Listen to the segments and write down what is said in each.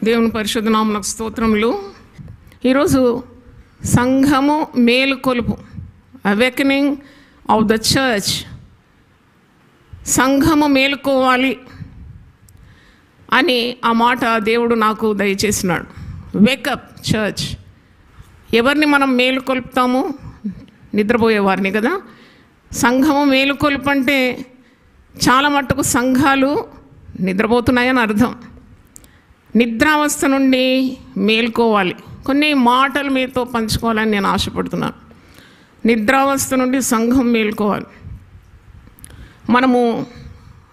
దేవుని పరిశుద్ధ నామమునకు స్తోత్రములు. ఈరోజు సంఘము మేలుకొలుపు, అవేకనింగ్ ఆఫ్ ద చర్చ్. సంఘము మేలుకోవాలి అని ఆ మాట దేవుడు నాకు దయచేసినాడు. Wake up church. ఎవరిని మనం మేలుకొల్పుతాము? నిద్రపోయేవారిని కదా. సంఘము మేలుకొలుపు అంటే చాలా మట్టుకు సంఘాలు నిద్రపోతున్నాయని అర్థం. నిద్రావస్థ నుండి మేల్కోవాలి. కొన్ని మాటలు మీతో పంచుకోవాలని నేను ఆశపడుతున్నాను. నిద్రావస్థ నుండి సంఘం మేల్కోవాలి. మనము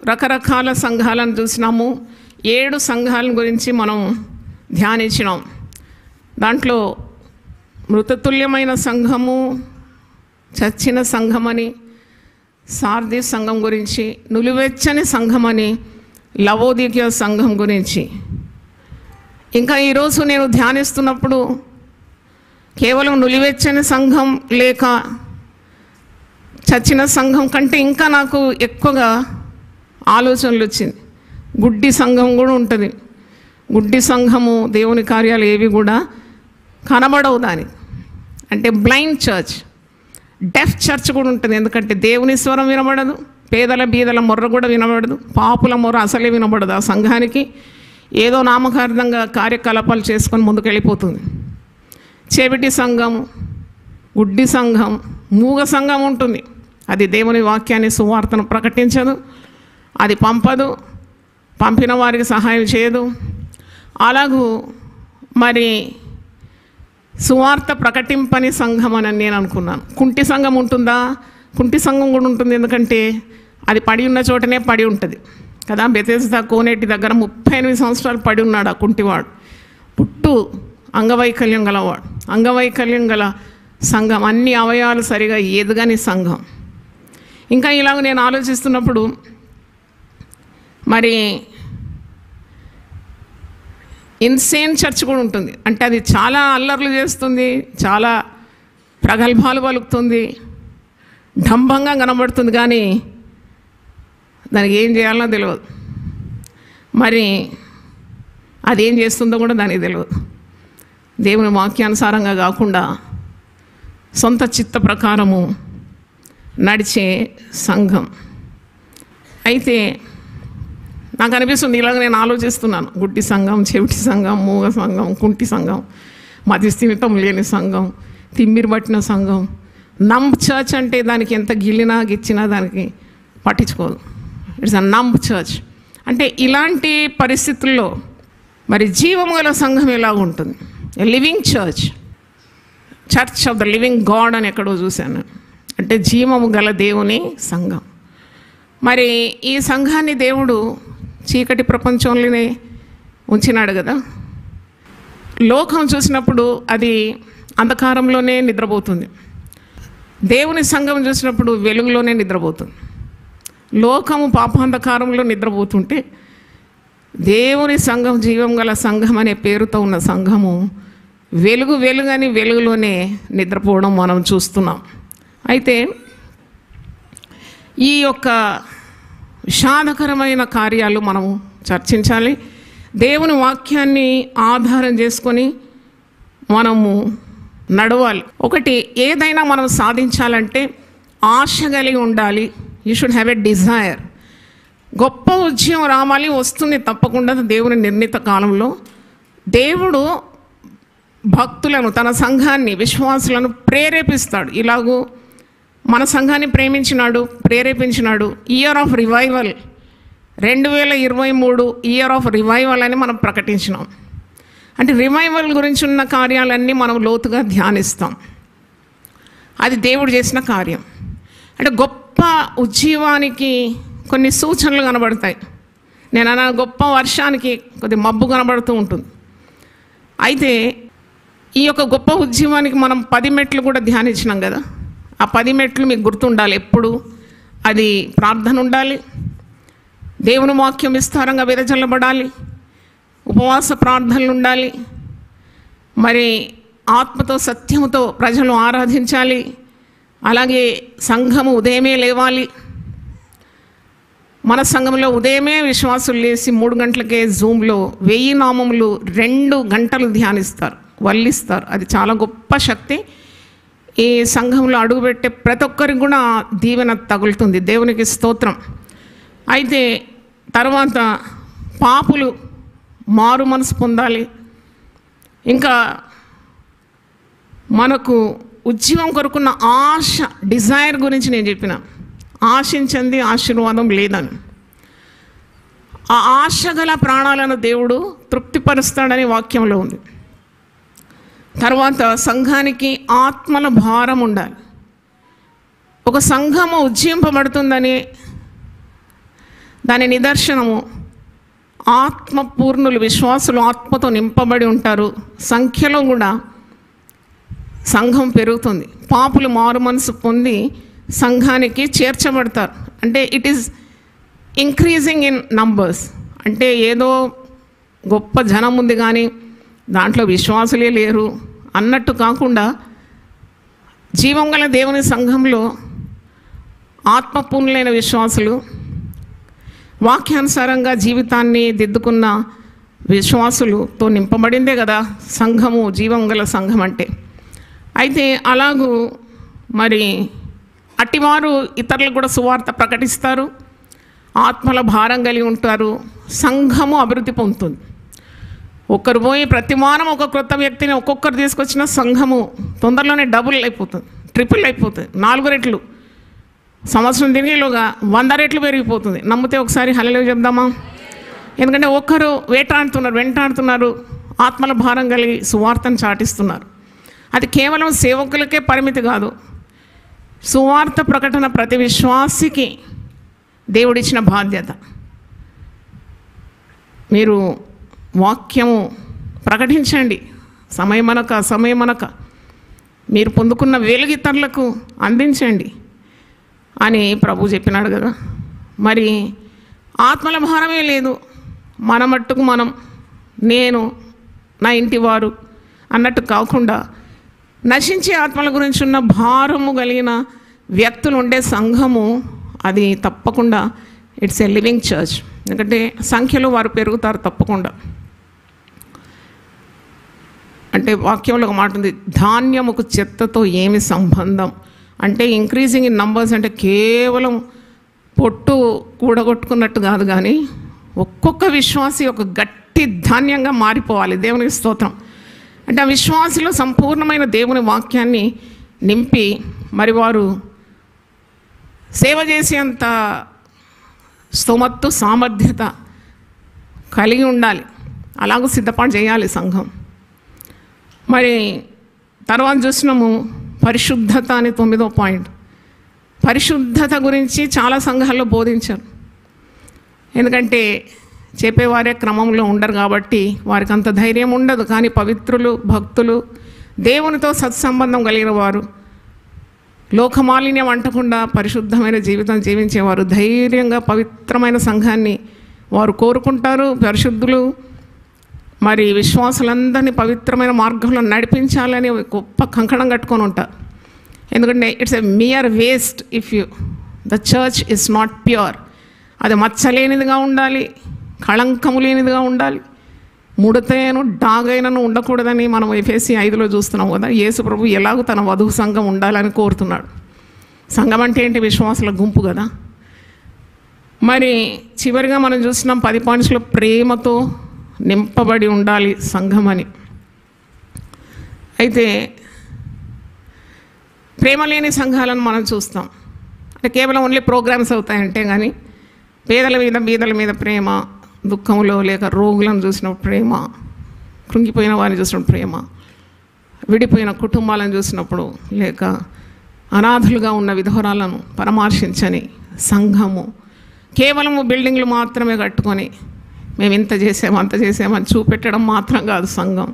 రకరకాల సంఘాలను చూసినాము. 7 సంఘాల గురించి మనం ధ్యానించినాం. దాంట్లో మృతతుల్యమైన సంఘము, చచ్చిన సంఘమని, సార్ది సంఘం గురించి, నులివెచ్చని సంఘమని, లవోదికీయ సంఘం గురించి. ఇంకా ఈరోజు నేను ధ్యానిస్తున్నప్పుడు కేవలం నులివెచ్చని సంఘం లేక చచ్చిన సంఘం కంటే ఇంకా నాకు ఎక్కువగా ఆలోచనలు వచ్చింది. గుడ్డి సంఘం కూడా ఉంటుంది. గుడ్డి సంఘము దేవుని కార్యాలు ఏవి కూడా కనబడవు దానికి. అంటే బ్లైండ్ చర్చ్, డెఫ్ చర్చ్ కూడా ఉంటుంది. ఎందుకంటే దేవుని స్వరం వినబడదు, పేదల బీదల మొర్ర కూడా వినబడదు, పాపుల మొర్ర అసలే వినబడదు. ఆ సంఘానికి ఏదో నామకార్థంగా కార్యకలాపాలు చేసుకొని ముందుకెళ్ళిపోతుంది. చెవిటి సంఘం, గుడ్డి సంఘం, మూగ సంఘం ఉంటుంది. అది దేవుని వాక్యాన్ని, సువార్తను ప్రకటించదు, అది పంపదు, పంపిన వారికి సహాయం చేయదు. అలాగూ మరి సువార్త ప్రకటింపని సంఘం అని నేను అనుకున్నాను. కుంటి సంఘం ఉంటుందా? కుంటి సంఘం కూడా ఉంటుంది. ఎందుకంటే అది పడి ఉన్న చోటనే పడి ఉంటుంది కదా. బెతెస్దా కోనేటి దగ్గర 38 సంవత్సరాలు పడి ఉన్నాడు ఆ కుంటివాడు. పుట్టు అంగవైకల్యం గలవాడు. అంగవైకల్యం గల సంఘం, అన్ని అవయవాలు సరిగా ఎదగని సంఘం. ఇంకా ఇలాగ నేను ఆలోచిస్తున్నప్పుడు మరి ఇన్సేన్ చర్చ్ కూడా ఉంటుంది. అంటే అది చాలా అల్లర్లు చేస్తుంది, చాలా ప్రగల్భాలు పలుకుతుంది, డంబంగా కనబడుతుంది, కానీ దానికి ఏం చేయాలనో తెలియదు. మరి అదేం చేస్తుందో కూడా దానికి తెలియదు. దేవుని వాక్యానుసారంగా కాకుండా సొంత చిత్త ప్రకారము నడిచే సంఘం. అయితే నాకు అనిపిస్తుంది, ఇలాగ నేను ఆలోచిస్తున్నాను. గుడ్డి సంఘం, చెవిటి సంఘం, మూగ సంఘం, కుంటి సంఘం, మతిస్థిమితం లేని సంఘం, తిమ్మిరి పట్టిన సంఘం. నంబ్ చర్చ్ అంటే దానికి ఎంత గిల్లినా గిచ్చినా దానికి పట్టించుకోదు. It's a numb church. అంటే ఇలాంటి పరిస్థితుల్లో మరి జీవము గల సంఘం ఎలాగ ఉంటుంది? Living church, church of the living God అని ఎక్కడో చూశాను. అంటే జీవము గల దేవుని సంఘం. మరి ఈ సంఘాన్ని దేవుడు చీకటి ప్రపంచంలోనే ఉంచినాడు కదా. లోకం చూసినప్పుడు అది అంధకారంలోనే నిద్రపోతుంది. దేవుని సంఘం చూసినప్పుడు వెలుగులోనే నిద్రపోతుంది. లోకము పాపాంధకారంలో నిద్రపోతుంటే దేవుని సంఘం, జీవం గల సంఘం అనే పేరుతో ఉన్న సంఘము వెలుగని వెలుగులోనే నిద్రపోవడం మనం చూస్తున్నాం. అయితే ఈ యొక్క విషాదకరమైన కార్యాలు మనము చర్చించాలి. దేవుని వాక్యాన్ని ఆధారం చేసుకొని మనము నడవాలి. ఒకటి, ఏదైనా మనం సాధించాలంటే ఆశ కలిగి ఉండాలి. You should have a desire. గొప్ప ఉద్యమం రావాలి, వస్తుంది తప్పకుండా దేవుని నిర్ణీత కాలంలో. దేవుడు భక్తులను, తన సంఘాన్ని, విశ్వాసులను ప్రేరేపిస్తాడు. ఇలాగూ మన సంఘాన్ని ప్రేరేపించినాడు. Year of revival, 2023 year of revival అని మనం ప్రకటించినాం. అంటే రివైవల్ గురించి ఉన్న కార్యాలన్నీ మనం లోతుగా ధ్యానిస్తాం. అది దేవుడు చేసిన కార్యం. అంటే గొప్ప ఉజ్జీవానికి కొన్ని సూచనలు కనబడతాయి. నేను అన్న గొప్ప వర్షానికి కొద్ది మబ్బు కనబడుతూ ఉంటుంది. అయితే ఈ యొక్క గొప్ప ఉజ్జీవానికి మనం 10 మెట్లు కూడా ధ్యానించినాం కదా. ఆ 10 మెట్లు మీకు గుర్తుండాలి. ఎప్పుడు అది ప్రార్థన ఉండాలి, దేవుని వాక్యం విస్తారంగా విరచల్లబడాలి, ఉపవాస ప్రార్థనలు ఉండాలి, మరి ఆత్మతో సత్యముతో ప్రజలు ఆరాధించాలి, అలాగే సంఘము ఉదయమే లేవాలి, మన సంఘంలో ఉదయమే విశ్వాసులు లేచి 3 గంటలకే జూమ్లో 1000 నామములు 2 గంటలు ధ్యానిస్తారు, వల్లిస్తారు. అది చాలా గొప్ప శక్తి. ఈ సంఘంలో అడుగుపెట్టే ప్రతి ఒక్కరికి కూడా దీవెన తగులుతుంది. దేవునికి స్తోత్రం. అయితే తర్వాత పాపులు మారు మనసు పొందాలి. ఇంకా మనకు ఉద్యమం కొరకున్న ఆశ, డిజైర్ గురించి నేను చెప్పిన, ఆశించింది ఆశీర్వాదం లేదని. ఆ ఆశ గల ప్రాణాలను దేవుడు తృప్తిపరుస్తాడని వాక్యంలో ఉంది. తర్వాత సంఘానికి ఆత్మల భారం ఉండాలి. ఒక సంఘము ఉజ్జీంపబడుతుందని దాని నిదర్శనము ఆత్మపూర్ణులు, విశ్వాసులు ఆత్మతో నింపబడి ఉంటారు. సంఖ్యలో కూడా సంఘం పెరుగుతుంది. పాపులు మారు మనసు పొంది సంఘానికి చేర్చబడతారు. అంటే it is increasing in numbers. అంటే ఏదో గొప్ప జనం ఉంది కానీ దాంట్లో విశ్వాసులే లేరు అన్నట్టు కాకుండా, జీవం గల దేవుని సంఘంలో ఆత్మపూర్ణులైన విశ్వాసులు, వాక్యానుసారంగా జీవితాన్ని దిద్దుకున్న విశ్వాసులతో నింపబడిందే కదా సంఘము, జీవం గల సంఘం అంటే. అయితే అలాగూ మరి అట్టివారు ఇతరులకు కూడా సువార్త ప్రకటిస్తారు, ఆత్మల భారం కలిగి ఉంటారు. సంఘము అభివృద్ధి పొందుతుంది. ఒక్కరు పోయి ప్రతి వారం ఒక కొత్త వ్యక్తిని ఒక్కొక్కరు తీసుకొచ్చిన సంఘము తొందరలోనే డబుల్ అయిపోతుంది, ట్రిపుల్ అయిపోతుంది, 4 రెట్లు. సంవత్సరం తిరిగేలోగా 100 రెట్లు పెరిగిపోతుంది. నమ్మితే ఒకసారి హల్లెలూయా చెప్దామా? ఎందుకంటే ఒక్కరు వెంటాడుతున్నారు, ఆత్మల భారం కలిగి సువార్తను చాటిస్తున్నారు. అది కేవలం సేవకులకే పరిమితి కాదు. సువార్త ప్రకటన ప్రతి విశ్వాసికి దేవుడిచ్చిన బాధ్యత. మీరు వాక్యము ప్రకటించండి, సమయమనక మీరు పొందుకున్న వెలుగు ఇతరులకు అందించండి అని ప్రభు చెప్పినాడు కదా. మరి ఆత్మల భారమే లేదు. మన మట్టుకు మనం, నేను, నా ఇంటి వారు అన్నట్టు కాకుండా నశించే ఆత్మల గురించి ఉన్న భారము కలిగిన వ్యక్తులు ఉండే సంఘము అది తప్పకుండా ఇట్స్ ఏ లివింగ్ చర్చ్. ఎందుకంటే సంఖ్యలో వారు పెరుగుతారు తప్పకుండా. అంటే వాక్యంలో ఒక మాట ఉంది, ధాన్యముకు చెత్తతో ఏమి సంబంధం అంటే, ఇంక్రీజింగ్ ఇన్ నంబర్స్ అంటే కేవలం పొట్టు కూడగొట్టుకున్నట్టు కాదు, కానీ ఒక్కొక్క విశ్వాసి ఒక గట్టి ధాన్యంగా మారిపోవాలి. దేవునికి స్తోత్రం. అంటే ఆ విశ్వాసులో సంపూర్ణమైన దేవుని వాక్యాన్ని నింపి మరి వారు సేవ చేసేంత స్తోమత్తు, సామర్థ్యత కలిగి ఉండాలి. అలాగూ సిద్ధపాటు చేయాలి సంఘం. మరి తర్వాత చూసినాము పరిశుద్ధత అని 9వ పాయింట్. పరిశుద్ధత గురించి చాలా సంఘాల్లో బోధించారు. ఎందుకంటే చెప్పేవారే క్రమంలో ఉండరు కాబట్టి వారికి అంత ధైర్యం ఉండదు. కానీ పవిత్రులు, భక్తులు, దేవునితో సత్సంబంధం కలిగిన వారు, లోకమాలిన్యం అంటకుండా పరిశుద్ధమైన జీవితం జీవించేవారు ధైర్యంగా పవిత్రమైన సంఘాన్ని వారు కోరుకుంటారు. పరిశుద్ధులు మరి విశ్వాసులందరినీ పవిత్రమైన మార్గంలో నడిపించాలని గొప్ప కంకణం కట్టుకొని ఉంటారు. ఎందుకంటే it's a mere waste if the church is not pure. అది మచ్చలేనిదిగా ఉండాలి, కళంకము లేనిదిగా ఉండాలి, ముడతైనను డాగైనను ఉండకూడదని మనం ఎఫెసీ 5లో చూస్తున్నాం కదా. యేసు ప్రభు ఎలాగో తన వధువు సంఘం ఉండాలని కోరుతున్నాడు. సంఘం అంటే ఏంటి? విశ్వాసుల గుంపు కదా. మరి చివరిగా మనం చూస్తున్నాం 10 పాయింట్స్లో ప్రేమతో నింపబడి ఉండాలి సంఘం అని. అయితే ప్రేమ లేని సంఘాలను మనం చూస్తాం. అంటే కేవలం ఓన్లీ ప్రోగ్రామ్స్ అవుతాయంటే కానీ పేదల మీద, బీదల మీద ప్రేమ, దుఃఖంలో లేక రోగులను చూసినప్పుడు ప్రేమ, కృంగిపోయిన వారిని చూసినప్పుడు ప్రేమ, విడిపోయిన కుటుంబాలను చూసినప్పుడు, లేక అనాథులుగా ఉన్న విధవరాలను పరామర్శించని సంఘము, కేవలము బిల్డింగ్లు మాత్రమే కట్టుకొని మేము ఇంత చేసాము అంత చేసామని చూపెట్టడం మాత్రం కాదు సంఘం.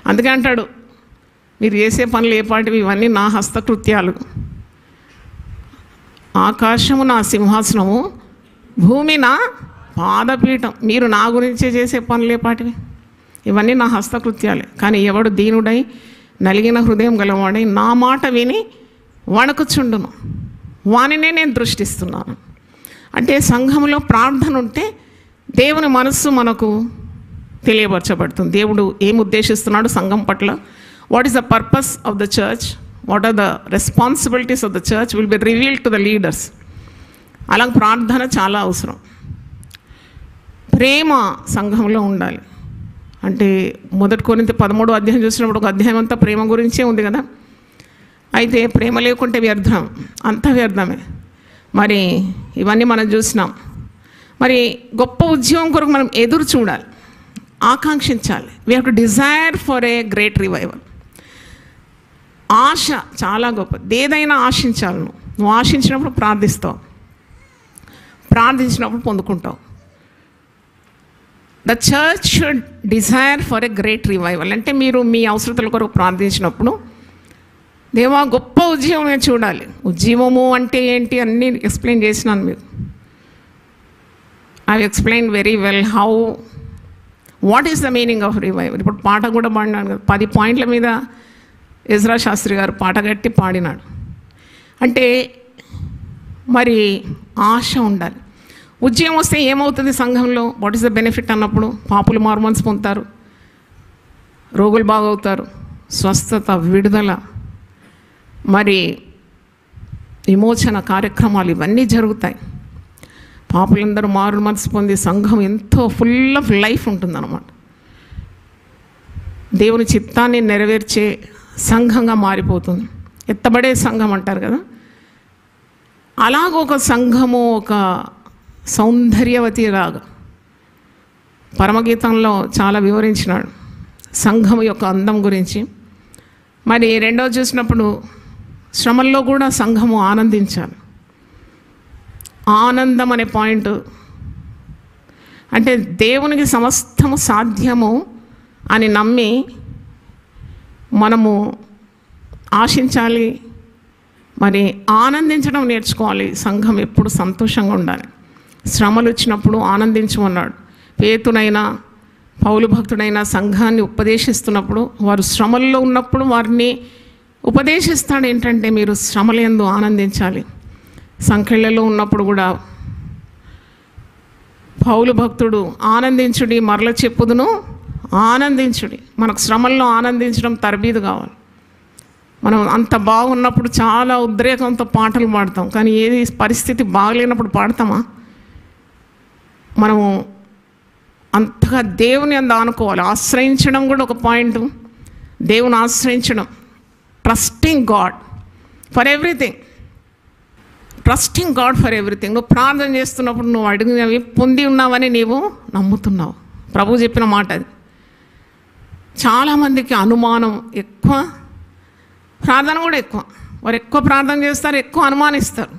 అందుకే అంటాడు, మీరు చేసే పనులు ఏపాటివి, ఇవన్నీ నా హస్తకృత్యాలు. ఆకాశము నా సింహాసనము, భూమి నా పాదపీఠం. మీరు నా గురించే చేసే పనులు ఏపాటివి, ఇవన్నీ నా హస్తకృత్యాలే. కానీ ఎవడు దీనుడై నలిగిన హృదయం గలవాడై నా మాట విని వణకుచుండును వానినే నేను దృష్టిస్తున్నాను. అంటే సంఘంలో ప్రార్థన ఉంటే దేవుని మనస్సు మనకు తెలియపరచబడుతుంది. దేవుడు ఏం ఉద్దేశిస్తున్నాడు సంఘం పట్ల, what is the purpose of the church, what are the responsibilities of the church will be revealed to the leaders. అలాగే ప్రార్థన చాలా అవసరం. ప్రేమ సంఘంలో ఉండాలి. అంటే 1 కొరింథీ 13 అధ్యాయం చూసినప్పుడు ఒక అధ్యాయం అంతా ప్రేమ గురించే ఉంది కదా. అయితే ప్రేమ లేకుంటే వ్యర్థం, అంతా వ్యర్థమే. మరి ఇవన్నీ మనం చూసినాం. మరి గొప్ప ఉద్యమం కొరకు మనం ఎదురు చూడాలి, ఆకాంక్షించాలి. We have to desire for a great revival. ఆశ చాలా గొప్పది. ఏదైనా ఆశించాలి. నువ్వు ఆశించినప్పుడు ప్రార్థిస్తావు, ప్రార్థించినప్పుడు పొందుకుంటావు. The church should desire for a great revival. అంటే మీరు మీ అవసరతల కొరకు ప్రార్థించినప్పుడు దేవా గొప్ప ఉద్యమం నేను చూడాలి. ఉద్యమము అంటే ఏంటి అన్నీ ఎక్స్ప్లెయిన్ చేసినాను మీకు. I explain very well how what is the meaning of revival. ఇప్పుడు పాట కూడా పాడినాడు కదా, 10 పాయింట్ల మీద ఎజ్రా శాస్త్రి గారు పాట కట్టి పాడినాడు. అంటే మరి ఆశ ఉండాలి. ఉద్యమం వస్తే ఏమవుతుంది సంఘంలో, వాట్ ఈస్ ద బెనిఫిట్ అన్నప్పుడు పాపులు మారుమనసు పొందుతారు, రోగులు బాగవుతారు, స్వస్థత, విడుదల, మరి విమోచన కార్యక్రమాలు ఇవన్నీ జరుగుతాయి. పాపులందరూ మారు మనసు పొంది సంఘం ఎంతో ఫుల్ ఆఫ్ లైఫ్ ఉంటుందన్నమాట. దేవుని చిత్తాన్ని నెరవేర్చే సంఘంగా మారిపోతుంది. ఎత్తబడే సంఘం అంటారు కదా, అలాగ ఒక సంఘము ఒక సౌందర్యవతి లాగా పరమగీతంలో చాలా వివరించినాడు సంఘం యొక్క అందం గురించి. మరి రెండవ చూసినప్పుడు శ్రమల్లో కూడా సంఘము ఆనందించాలి. ఆనందం అనే పాయింట్ అంటే దేవునికి సమస్తము సాధ్యము అని నమ్మి మనము ఆశించాలి, మరి ఆనందించడం నేర్చుకోవాలి. సంఘం ఎప్పుడు సంతోషంగా ఉండాలి. శ్రమలు వచ్చినప్పుడు ఆనందించమన్నాడు. పేతునైనా పౌలు భక్తుడైనా సంఘాన్ని ఉపదేశిస్తున్నప్పుడు వారు శ్రమల్లో ఉన్నప్పుడు వారిని ఉపదేశిస్తాడు. ఏంటంటే మీరు శ్రమలందు ఆనందించాలి. సంఖ్యలలో ఉన్నప్పుడు కూడా పౌలు భక్తుడు ఆనందించుడి, మరల చెప్పుదును ఆనందించుడి. మనకు శ్రమల్లో ఆనందించడం తరబీదు కావాలి. మనం అంత బాగున్నప్పుడు చాలా ఉద్రేకంతో పాటలు పాడతాం, కానీ ఏది పరిస్థితి బాగలేనప్పుడు పాడతామా? మనము అంతగా దేవుని అందు ఆనుకోవాలి. ఆశ్రయించడం కూడా ఒక పాయింట్. దేవుని ఆశ్రయించడం, trusting God for everything. Trusting God for everything. నువ్వు ప్రార్థన చేస్తున్నప్పుడు నువ్వు అడిగినవి పొంది ఉన్నావని నీవు నమ్ముతున్నావు. ప్రభు చెప్పిన మాట అది. చాలామందికి అనుమానం ఎక్కువ, ప్రార్థన కూడా ఎక్కువ. వారు ఎక్కువ ప్రార్థన చేస్తారు, ఎక్కువ అనుమానిస్తారు.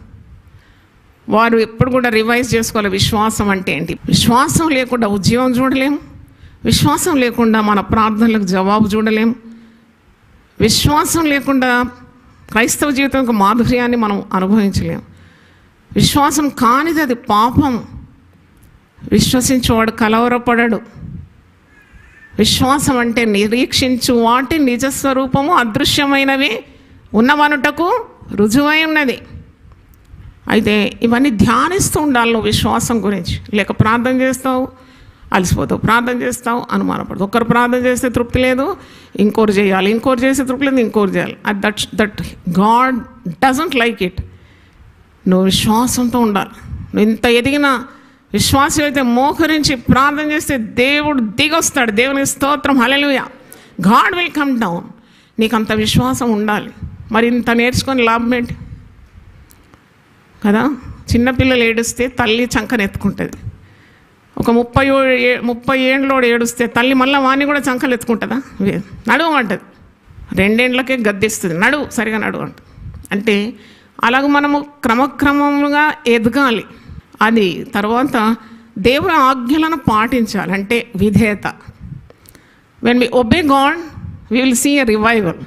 వారు ఎప్పుడు కూడా రివైజ్ చేసుకోవాలి. విశ్వాసం అంటే ఏంటి? విశ్వాసం లేకుండా ఉద్యోగం చూడలేము, విశ్వాసం లేకుండా మన ప్రార్థనలకు జవాబు చూడలేము, విశ్వాసం లేకుండా క్రైస్తవ జీవితం యొక్క మాధుర్యాన్ని మనం అనుభవించలేము. విశ్వాసం కానిది అది పాపం. విశ్వసించువాడు కలవరపడడు. విశ్వాసం అంటే నిరీక్షించు వాటి నిజస్వరూపము అదృశ్యమైనవి ఉన్నవనుటకు రుజువై ఉన్నది. అయితే ఇవన్నీ ధ్యానిస్తూ ఉండాలి నువ్వు విశ్వాసం గురించి. లేక ప్రార్థన చేస్తావు, అలసిపోతావు, ప్రార్థన చేస్తావు, అనుమానపడతావు. ఒకరు ప్రార్థన చేస్తే తృప్తి లేదు, ఇంకోరు చేయాలి, ఇంకోరు చేస్తే తృప్తి లేదు, ఇంకోరు చేయాలి. That God doesn't like it. నువ్వు విశ్వాసంతో ఉండాలి. నువ్వు ఇంత ఎదిగిన విశ్వాసం అయితే మోకరించి ప్రార్థన చేస్తే దేవుడు దిగొస్తాడు. దేవునికి స్తోత్రం, hallelujah. God will come down. నీకు అంత విశ్వాసం ఉండాలి. మరి ఇంత నేర్చుకొని లాభం ఏంటి కదా? చిన్నపిల్లలు ఏడుస్తే తల్లి చంకనెత్తుకుంటుంది. ఒక 30 ఏండ్లోడు ఏడుస్తే తల్లి మళ్ళీ వాణ్ణి కూడా చంకలు ఎత్తుకుంటుందా? నడువంటది. 2 ఏండ్లకే గద్దిస్తుంది, నడువు, సరిగా నడువు అంట. అంటే అలాగ మనము క్రమక్రమంగా ఎదగాలి. అది తర్వాత దేవుని ఆజ్ఞలను పాటించాలి, అంటే విధేయత. When we obey God we will see a revival.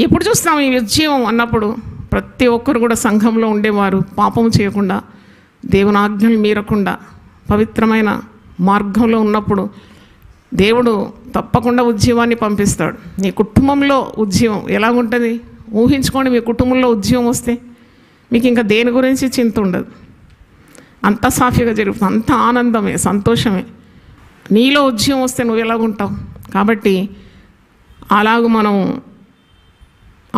ఎప్పుడు చూస్తాం ఈ ఉద్యమం అన్నప్పుడు ప్రతి ఒక్కరు కూడా సంఘంలో ఉండేవారు పాపం చేయకుండా, దేవుని ఆజ్ఞలు మీరకుండా పవిత్రమైన మార్గంలో ఉన్నప్పుడు దేవుడు తప్పకుండా ఉద్యమాన్ని పంపిస్తాడు. నీ కుటుంబంలో ఉద్యమం ఎలాగుంటుంది ఊహించుకోండి. మీ కుటుంబంలో ఉద్యమం వస్తే మీకు ఇంకా దేని గురించి చింత ఉండదు. అంత సాఫీగా జరుగుతుంది, అంత ఆనందమే, సంతోషమే. నీలో ఉద్యమం వస్తే నువ్వు ఎలాగుంటావు? కాబట్టి అలాగూ మనం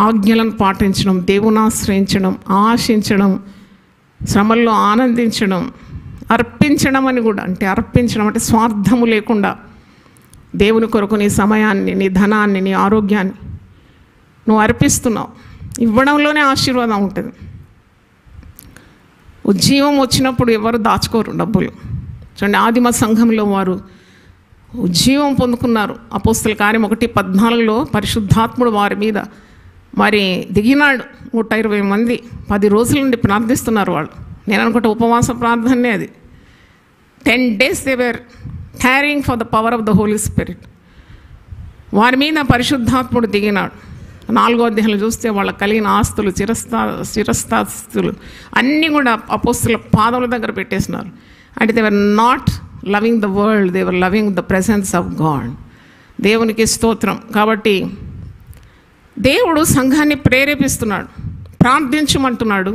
ఆజ్ఞలను పాటించడం, దేవుని ఆశ్రయించడం, ఆశించడం, శ్రమల్లో ఆనందించడం, అర్పించడం అని కూడా, అంటే అర్పించడం అంటే స్వార్థము లేకుండా దేవుని కొరకు నీ సమయాన్ని, నీ ధనాన్ని, నీ ఆరోగ్యాన్ని నువ్వు అర్పిస్తున్నావు. ఇవ్వడంలోనే ఆశీర్వాదం ఉంటుంది. ఉజ్జీవం వచ్చినప్పుడు ఎవరు దాచుకోరు డబ్బులు. చూడండి, ఆదిమ సంఘంలో వారు ఉజ్జీవం పొందుకున్నారు. అపోస్తల కార్యం 1:14 పరిశుద్ధాత్ముడు వారి మీద మరి దిగినాడు. 120 మంది 10 రోజుల నుండి ప్రార్థిస్తున్నారు వాళ్ళు. నేను అనుకుంటే ఉపవాస ప్రార్థనే అది. 10 days they were tarrying for the power of the Holy Spirit. వారి మీద పరిశుద్ధాత్ముడు దిగినాడు. 4వ అధ్యాయంలో చూస్తే వాళ్ళకి కలిగిన ఆస్తులు, చిరస్థాస్తులు అన్నీ కూడా అపోస్తల పాదముల దగ్గర పెట్టేసినారు. అంటే they were not loving the world, they were loving the presence of God. దేవునికి స్తోత్రం. కాబట్టి దేవుడు సంఘాన్ని ప్రేరేపిస్తున్నాడు, ప్రార్థించమంటున్నాడు,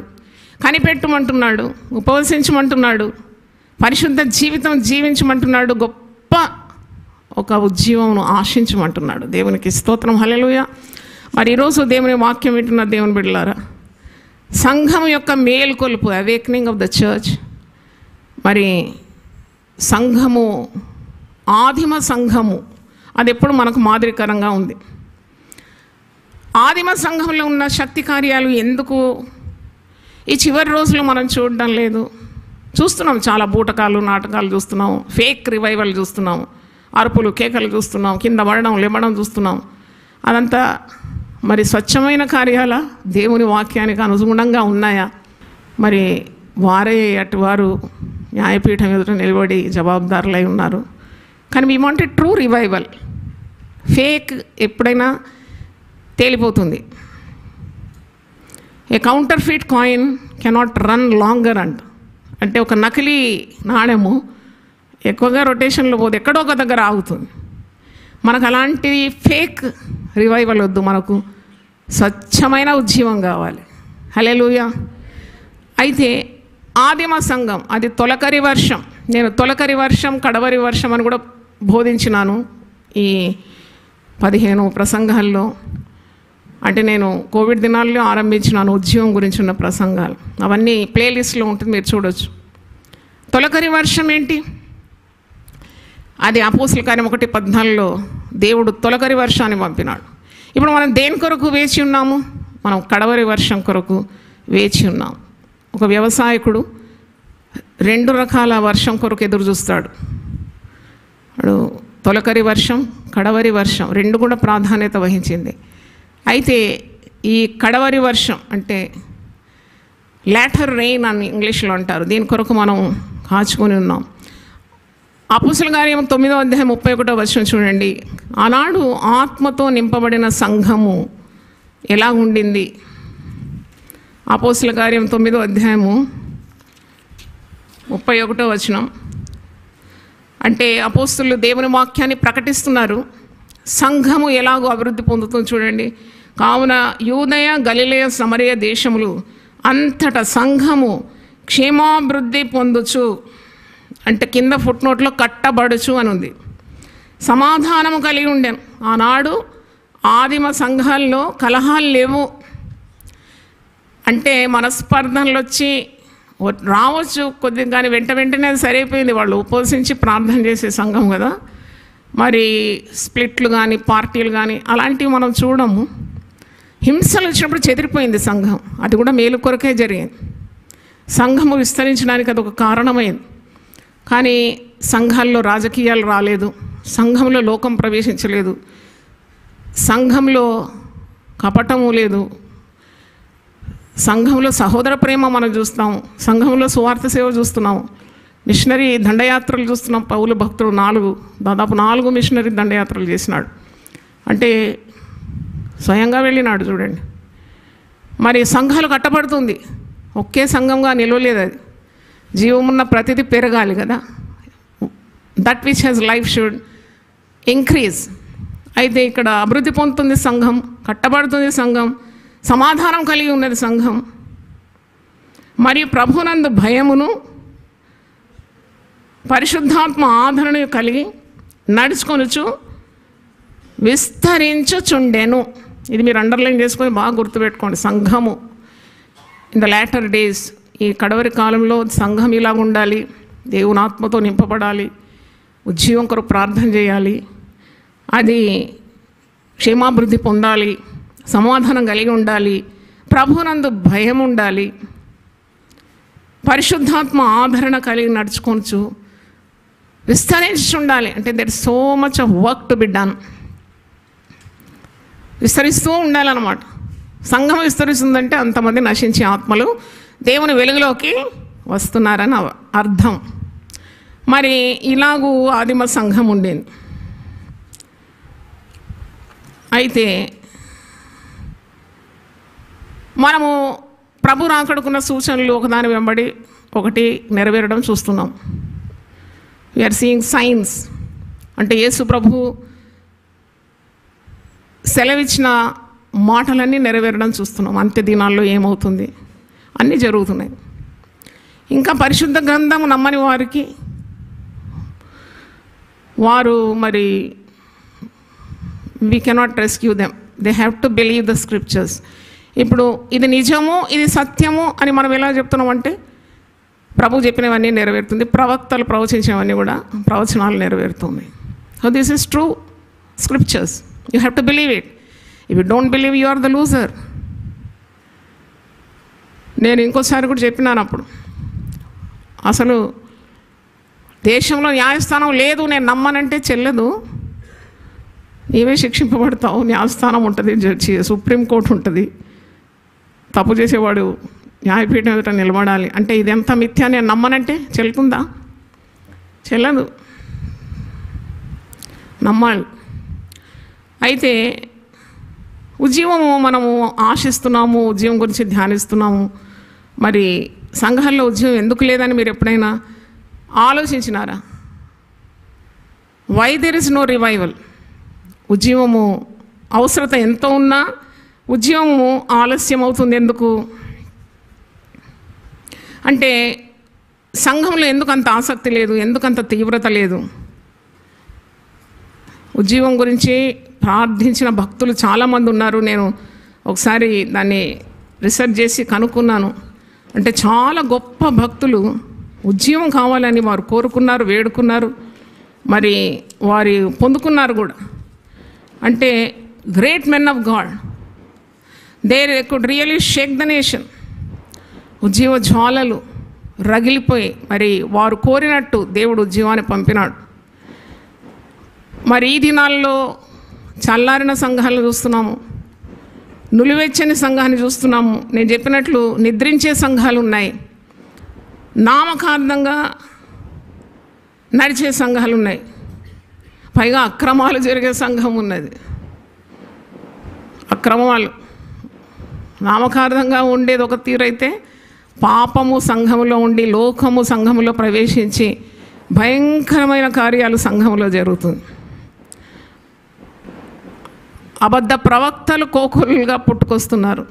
కనిపెట్టమంటున్నాడు, ఉపవసించమంటున్నాడు, పరిశుద్ధ జీవితం జీవించమంటున్నాడు, గొప్ప ఒక ఉజ్జీవమును ఆశించమంటున్నాడు. దేవునికి స్తోత్రం. హల్లెలూయా. మరి ఈరోజు దేవుని వాక్యం వింటున్న దేవుని బిడ్డలారా, సంఘం యొక్క మేల్కొలుపు, అవేకనింగ్ ఆఫ్ ద చర్చ్. మరి సంఘము, ఆదిమ సంఘము అది ఎప్పుడు మనకు మాదిరికరంగా ఉంది. ఆదిమ సంఘంలో ఉన్న శక్తి కార్యాలు ఎందుకు ఈ చివరి రోజులు మనం చూడడం లేదు? చూస్తున్నాం, చాలా బూటకాలు, నాటకాలు చూస్తున్నాం, ఫేక్ రివైవల్ చూస్తున్నాం, అరుపులు కేకలు చూస్తున్నాం, కింద పడడం లేవడం చూస్తున్నాం. అదంతా మరి స్వచ్ఛమైన కార్యాల, దేవుని వాక్యానికి అనుగుణంగా ఉన్నాయా? మరి వారే అటు వారు న్యాయపీఠం ఎదుట నిలబడి జవాబుదారులై ఉన్నారు. కానీ we want true revival. Fake ఎప్పుడైనా తేలిపోతుంది. A counterfeit coin cannot run longer అంటే ఒక నకిలీ నాణ్యము ఎక్కువగా రొటేషన్లో పోతే ఎక్కడో ఒక దగ్గర ఆగుతుంది. మనకు అలాంటి ఫేక్ రివైవల్ వద్దు, మనకు స్వచ్ఛమైన ఉజ్జీవం కావాలి. హల్లెలూయా. అయితే ఆదిమ సంఘం అది తొలకరి వర్షం. నేను తొలకరి వర్షం, కడవరి వర్షం అని కూడా బోధించినాను ఈ 15 ప్రసంగాల్లో. అంటే నేను కోవిడ్ దినాల్లో ఆరంభించినాను ఉద్యమం గురించి ఉన్న ప్రసంగాలు. అవన్నీ ప్లేలిస్ట్లో ఉంటుంది, మీరు చూడొచ్చు. తొలకరి వర్షం ఏంటి? అది అపోస్తల కార్యం 1:14 దేవుడు తొలకరి వర్షాన్ని పంపినాడు. ఇప్పుడు మనం దేని కొరకు వేచి ఉన్నాము? మనం కడవరి వర్షం కొరకు వేచి ఉన్నాం. ఒక వ్యవసాయకుడు 2 రకాల వర్షం కొరకు ఎదురు చూస్తాడు. తొలకరి వర్షం, కడవరి వర్షం 2 కూడా ప్రాధాన్యత వహించింది. అయితే ఈ కడవరి వర్షం అంటే లాటర్ రెయిన్ అని ఇంగ్లీష్లో అంటారు, దీని కొరకు మనం కాచుకొని ఉన్నాం. అపోస్తల కార్యం 9వ అధ్యాయం 31వ వచనం చూడండి. ఆనాడు ఆత్మతో నింపబడిన సంఘము ఎలా ఉండింది? అపోస్తల కార్యం 9వ అధ్యాయము 31వ వచనం. అంటే అపోస్తలులు దేవుని వాక్యాన్ని ప్రకటిస్తున్నారు. సంఘము ఎలాగో అభివృద్ధి పొందుతుంది చూడండి. కావున యూదయ, గలిలయ, సమరయ దేశములు అంతటా సంఘము క్షేమాభివృద్ధి పొందుచు, అంటే కింద ఫుట్నోట్లో కట్టబడుచు అని ఉంది. సమాధానము కలిగి ఉండెను. ఆనాడు ఆదిమ సంఘాల్లో కలహాలు లేవు. అంటే మనస్పర్ధనలు వచ్చి రావచ్చు కొద్దిగా, కానీ వెంటనే అది సరైపోయింది. వాళ్ళు ఉపవసించి ప్రార్థన చేసే సంఘం కదా. మరి స్ప్లిట్లు కానీ పార్టీలు కానీ అలాంటివి మనం చూడము. హింసలు వచ్చినప్పుడు చెదిరిపోయింది సంఘం. అది కూడా మేలు కొరకే జరిగింది. సంఘము విస్తరించడానికి అది ఒక కారణమైంది. కానీ సంఘాల్లో రాజకీయాలు రాలేదు, సంఘంలో లోకం ప్రవేశించలేదు, సంఘంలో కపటము లేదు, సంఘంలో సహోదర ప్రేమ మనం చూస్తాము, సంఘంలో సువార్త సేవ చూస్తున్నాము, మిషనరీ దండయాత్రలు చూస్తున్నాం. పౌలు భక్తుడు దాదాపు 4 మిషనరీ దండయాత్రలు చేసినాడు. అంటే స్వయంగా వెళ్ళినాడు చూడండి. మరి సంఘాలు కట్టబడుతుంది, ఒకే సంఘంగా నిలవలేదు. అది జీవమున్న ప్రతిదీ పెరగాలి కదా. That which has life should increase. అయితే ఇక్కడ అభివృద్ధి పొందుతుంది సంఘం, కట్టబడుతుంది సంఘం, సమాధానం కలిగి ఉన్నది సంఘం, మరియు ప్రభునందు భయమును పరిశుద్ధాత్మ ఆదరణ కలిగి నడుచుకొనుచు విస్తరించుచుండెను. ఇది మీరు అండర్లైన్ చేసుకొని బాగా గుర్తుపెట్టుకోండి. సంఘము ఇన్ ద లేటర్ డేస్, ఈ కడవరి కాలంలో సంఘం ఇలాగ ఉండాలి, దేవుని ఆత్మతో నింపబడాలి, ఉజ్జీవం కొరకు ప్రార్థన చేయాలి, అది క్షేమాభివృద్ధి పొందాలి, సమాధానం కలిగి ఉండాలి, ప్రభునందు భయం ఉండాలి, పరిశుద్ధాత్మ ఆదరణ కలిగి నడుచుకొనచ్చు విస్తరించి ఉండాలి. అంటే there is so much of work to be done. విస్తరిస్తూ ఉండాలన్నమాట. సంఘం విస్తరిస్తుందంటే అంతమంది నశించే ఆత్మలు దేవుని వెలుగులోకి వస్తున్నారని అర్థం. మరి ఇలాగూ ఆదిమ సంఘం ఉండేది. అయితే మనము ప్రభు రాకడుకున్న సూచనలు ఒకదాని వెంబడి ఒకటి నెరవేరడం చూస్తున్నాం. We are seeing signs. అంటే యేసు ప్రభు సెలవిచ్చిన మాటలన్నీ నెరవేరడం చూస్తున్నాం. అంత్య దినాల్లో ఏమవుతుంది అన్నీ జరుగుతున్నాయి. ఇంకా పరిశుద్ధ గ్రంథం నమ్మని వారికి వారు మరి we cannot rescue them, they have to believe the scriptures. ఇప్పుడు ఇది నిజము, ఇది సత్యము అని మనం ఎలా చెప్తున్నామంటే ప్రభు చెప్పినవన్నీ నెరవేరుతుంది, ప్రవక్తలు ప్రవచించినవన్నీ కూడా ప్రవచనాలు నెరవేరుతుంది. So this is true scriptures, you have to believe it. If you don't believe you are the loser. నేను ఇంకోసారి కూడా చెప్పినాను అప్పుడు, అసలు దేశంలో న్యాయస్థానం లేదు నేను నమ్మనంటే చెల్లదు. నీవే శిక్షింపబడతావు. న్యాయస్థానం ఉంటుంది, జడ్జి సుప్రీంకోర్టు ఉంటుంది. తప్పు చేసేవాడు న్యాయపీఠం ఎదుట నిలబడాలి. అంటే ఇదెంత మిథ్యా నేను నమ్మనంటే చెల్లుతుందా? చెల్లదు, నమ్మాలి. అయితే ఉద్యమము మనము ఆశిస్తున్నాము, ఉద్యమం గురించి ధ్యానిస్తున్నాము. మరి సంఘాల్లో ఉద్యమం ఎందుకు లేదని మీరు ఎప్పుడైనా ఆలోచించినారా? Why there is no revival? ఉద్యమము అవసరత ఎంతో ఉన్నా ఉద్యమము ఆలస్యం అవుతుంది ఎందుకు అంటే సంఘంలో ఎందుకు అంత ఆసక్తి లేదు, ఎందుకంత తీవ్రత లేదు? ఉద్యమం గురించి ప్రార్థించిన భక్తులు చాలామంది ఉన్నారు. నేను ఒకసారి దాన్ని రీసెర్చ్ చేసి కనుక్కున్నాను. అంటే చాలా గొప్ప భక్తులు ఉద్యమం కావాలని వారు కోరుకున్నారు, వేడుకున్నారు, మరి వారి పొందుకున్నారు కూడా. అంటే great men of God, they could really Sheikh the nation. ఉద్యమ జ్వాలలు రగిలిపోయి మరి వారు కోరినట్టు దేవుడు ఉద్యమాన్ని పంపినాడు. మరి ఈ దినాల్లో చల్లారిన సంఘాలను చూస్తున్నాము, నులివెచ్చని సంఘాన్ని చూస్తున్నాము. నేను చెప్పినట్లు నిద్రించే సంఘాలు ఉన్నాయి, నామకార్థంగా నడిచే సంఘాలు ఉన్నాయి, పైగా అక్రమాలు జరిగే సంఘం ఉన్నది. అక్రమాలు నామకార్థంగా ఉండేది ఒక తీరైతే, పాపము సంఘములో ఉండి లోకము సంఘములో ప్రవేశించి భయంకరమైన కార్యాలు సంఘంలో జరుగుతుంది. అబద్ధ ప్రవక్తలు కోకొల్లుగా పుట్టుకొస్తున్నారు.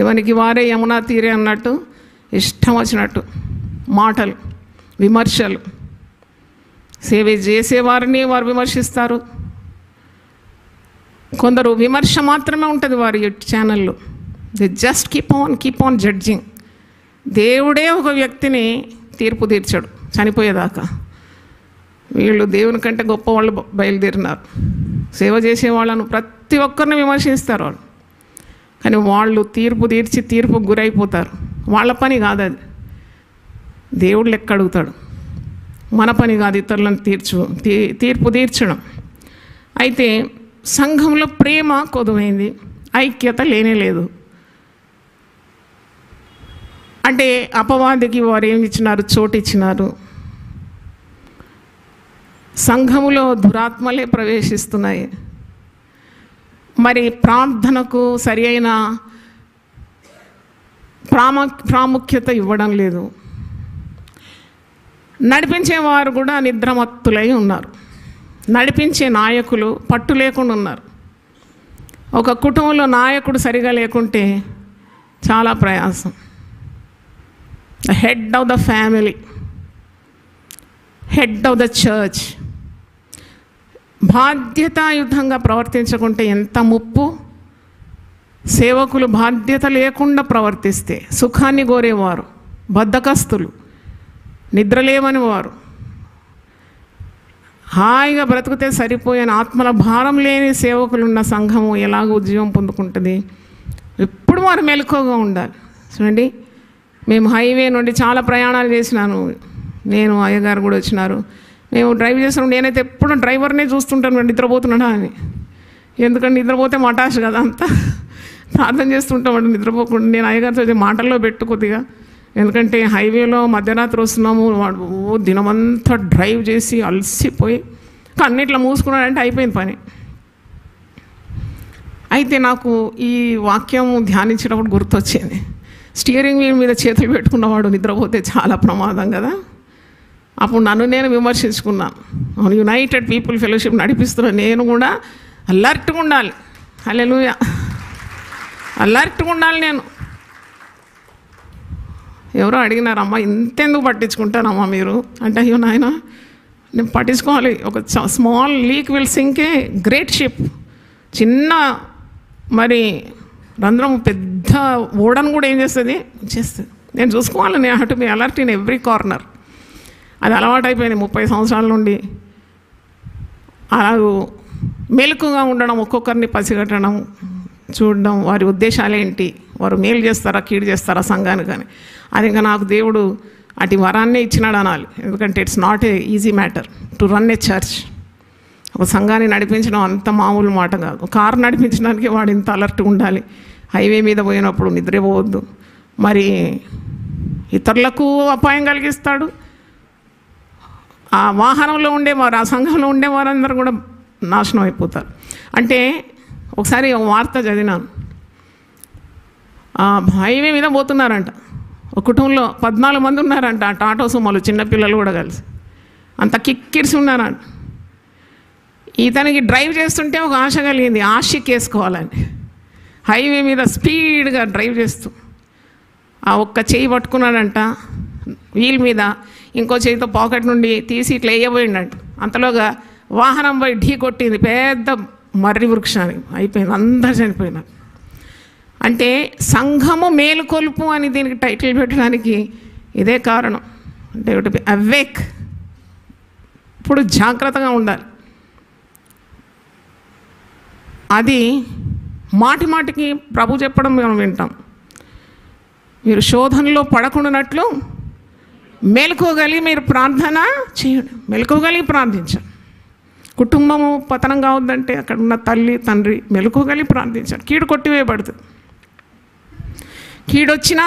ఎవరికి వారే యమునా తీరే అన్నట్టు ఇష్టం వచ్చినట్టు మాటలు, విమర్శలు. సేవ చేసేవారిని వారు విమర్శిస్తారు. కొందరు విమర్శ మాత్రమే ఉంటుంది వారి ఛానల్లో. They just keep on judging. దేవుడే ఒక వ్యక్తిని తీర్పు తీర్చాడు చనిపోయేదాకా. వీళ్ళు దేవుని కంటే గొప్ప వాళ్ళు బయలుదేరినారు. సేవ చేసే వాళ్ళను ప్రతి ఒక్కరిని విమర్శిస్తారు వాళ్ళు. కానీ వాళ్ళు తీర్పు తీర్చి తీర్పుకు గురైపోతారు. వాళ్ళ పని కాదు అది, దేవుడు లెక్క అడుగుతాడు. మన పని కాదు ఇతరులను తీర్పు తీర్చడం. అయితే సంఘంలో ప్రేమ కొదువైంది, ఐక్యత లేనే లేదు. అంటే అపవాదికి వారు ఏమి ఇచ్చినారు? చోటు ఇచ్చినారు. సంఘములో దురాత్మలే ప్రవేశిస్తున్నాయి. మరి ప్రార్థనకు సరి అయిన ప్రాముఖ్యత ఇవ్వడం లేదు. నడిపించేవారు కూడా నిద్రమత్తులై ఉన్నారు. నడిపించే నాయకులు పట్టు లేకుండా ఉన్నారు. ఒక కుటుంబంలో నాయకుడు సరిగా లేకుంటే చాలా ప్రయాసం. The head of the family head of the church బాధ్యతాయుతంగా ప్రవర్తించకుంటే ఎంత ముప్పు. సేవకులు బాధ్యత లేకుండా ప్రవర్తిస్తే సుఖాన్ని కోరేవారు, బద్ధకస్తులు, నిద్రలేమని వారు, హాయిగా బ్రతికితే సరిపోయిన ఆత్మల భారం లేని సేవకులు ఉన్న సంఘము ఎలాగ ఉద్యోగం పొందుకుంటుంది? ఎప్పుడు వారు మెలకువగా ఉండాలి. చూడండి, మేము హైవే నుండి చాలా ప్రయాణాలు చేసినాను. నేను అయ్యగారు కూడా వచ్చినారు. మేము డ్రైవ్ చేస్తున్నాం. నేనైతే ఎప్పుడు డ్రైవర్నే చూస్తుంటాను నిద్రపోతున్నాడా అని. ఎందుకంటే నిద్రపోతే మటాష్ కదా, అంతా ప్రార్థన చేస్తుంటామండి నిద్రపోకుండా. నేను అయ్యగారితో మాటల్లో పెట్టు కొద్దిగా, ఎందుకంటే హైవేలో మధ్యరాత్రి వస్తున్నాము, వాడు దినమంతా డ్రైవ్ చేసి అలసిపోయి కన్నిట్లో మూసుకున్నాడంటే అయిపోయింది పని. అయితే నాకు ఈ వాక్యం ధ్యానించినప్పుడు గుర్తొచ్చింది, స్టీరింగ్ వీల్ మీద చేతులు పెట్టుకున్నవాడు నిద్రపోతే చాలా ప్రమాదం కదా. అప్పుడు నన్ను నేను విమర్శించుకున్నాను. అవును, యునైటెడ్ పీపుల్ ఫెలోషిప్ నడిపిస్తున్న నేను కూడా అలర్ట్గా ఉండాలి. హల్లెలూయా, అలర్ట్గా ఉండాలి నేను. ఎవరో అడిగినారమ్మా, ఇంతెందుకు పట్టించుకుంటారమ్మా మీరు అంటే, అయ్యో నాయన నేను పట్టించుకోవాలి. ఒక small leak will sink a great ship. చిన్న మరి రంధ్రం పెద్ద ఓడను కూడా ఏం చేస్తుంది, నేను చూసుకోవాలి. నేను have to be alert in every corner. అది అలవాటు అయిపోయింది 30 సంవత్సరాల నుండి. అలాగూ మెలకుగా ఉండడం, ఒక్కొక్కరిని పసిగట్టడం, చూడడం, వారి ఉద్దేశాలు ఏంటి, వారు మేలు చేస్తారా కీడు చేస్తారా సంఘానికి కానీ. అది ఇంకా నాకు దేవుడు అటు వరాన్నే ఇచ్చినాడు అనాలి. ఎందుకంటే it's not a easy matter to run A church. ఒక సంఘాన్ని నడిపించడం అంత మామూలు మాట కాదు. కారు నడిపించడానికి వాడు ఇంత అలర్ట్గా ఉండాలి. హైవే మీద పోయినప్పుడు నిద్రపోవద్దు. మరి ఇతరులకు అపాయం కలిగిస్తాడు. ఆ వాహనంలో ఉండేవారు, ఆ సంఘంలో ఉండేవారందరూ కూడా నాశనం అయిపోతారు. అంటే ఒకసారి ఒక వార్త చదివినాను. హైవే మీద పోతున్నారంట, ఒక కుటుంబంలో 14 మంది ఉన్నారంట. ఆ టాటో సుమలు చిన్నపిల్లలు కూడా కలిసి అంత కిక్కిరిసి ఉన్నారంట. ఇతనికి డ్రైవ్ చేస్తుంటే ఒక ఆశ కలిగింది, ఆశికేసుకోవాలని. హైవే మీద స్పీడ్గా డ్రైవ్ చేస్తూ ఆ ఒక్క చెయ్యి పట్టుకున్నాడంట వీల్ మీద, ఇంకో చేయితో పాకెట్ నుండి తీసి ఇట్లా వేయబోయిండంట. అంతలోగా వాహనం పోయి ఢీ కొట్టింది పెద్ద మర్రి వృక్షానికి. అయిపోయింది, అందరు చనిపోయినారు. అంటే సంఘము మేలుకొలుపు అని దీనికి టైటిల్ పెట్టడానికి ఇదే కారణం. అంటే టు బి అవేక్, ఇప్పుడు జాగ్రత్తగా ఉండాలి. అది మాటి మాటికి ప్రభు చెప్పడం మనం వింటాం, మీరు శోధనలో పడకుండానట్లు మెలకువగలిగి మీరు ప్రార్థన చేయండి. మెలకువగలిగి ప్రార్థించాలి. కుటుంబము పతనం కావద్దంటే అక్కడ ఉన్న తల్లి తండ్రి మెలకువగలిగి ప్రార్థించాలి. కీడు కొట్టివేయబడుతుంది. కీడొచ్చినా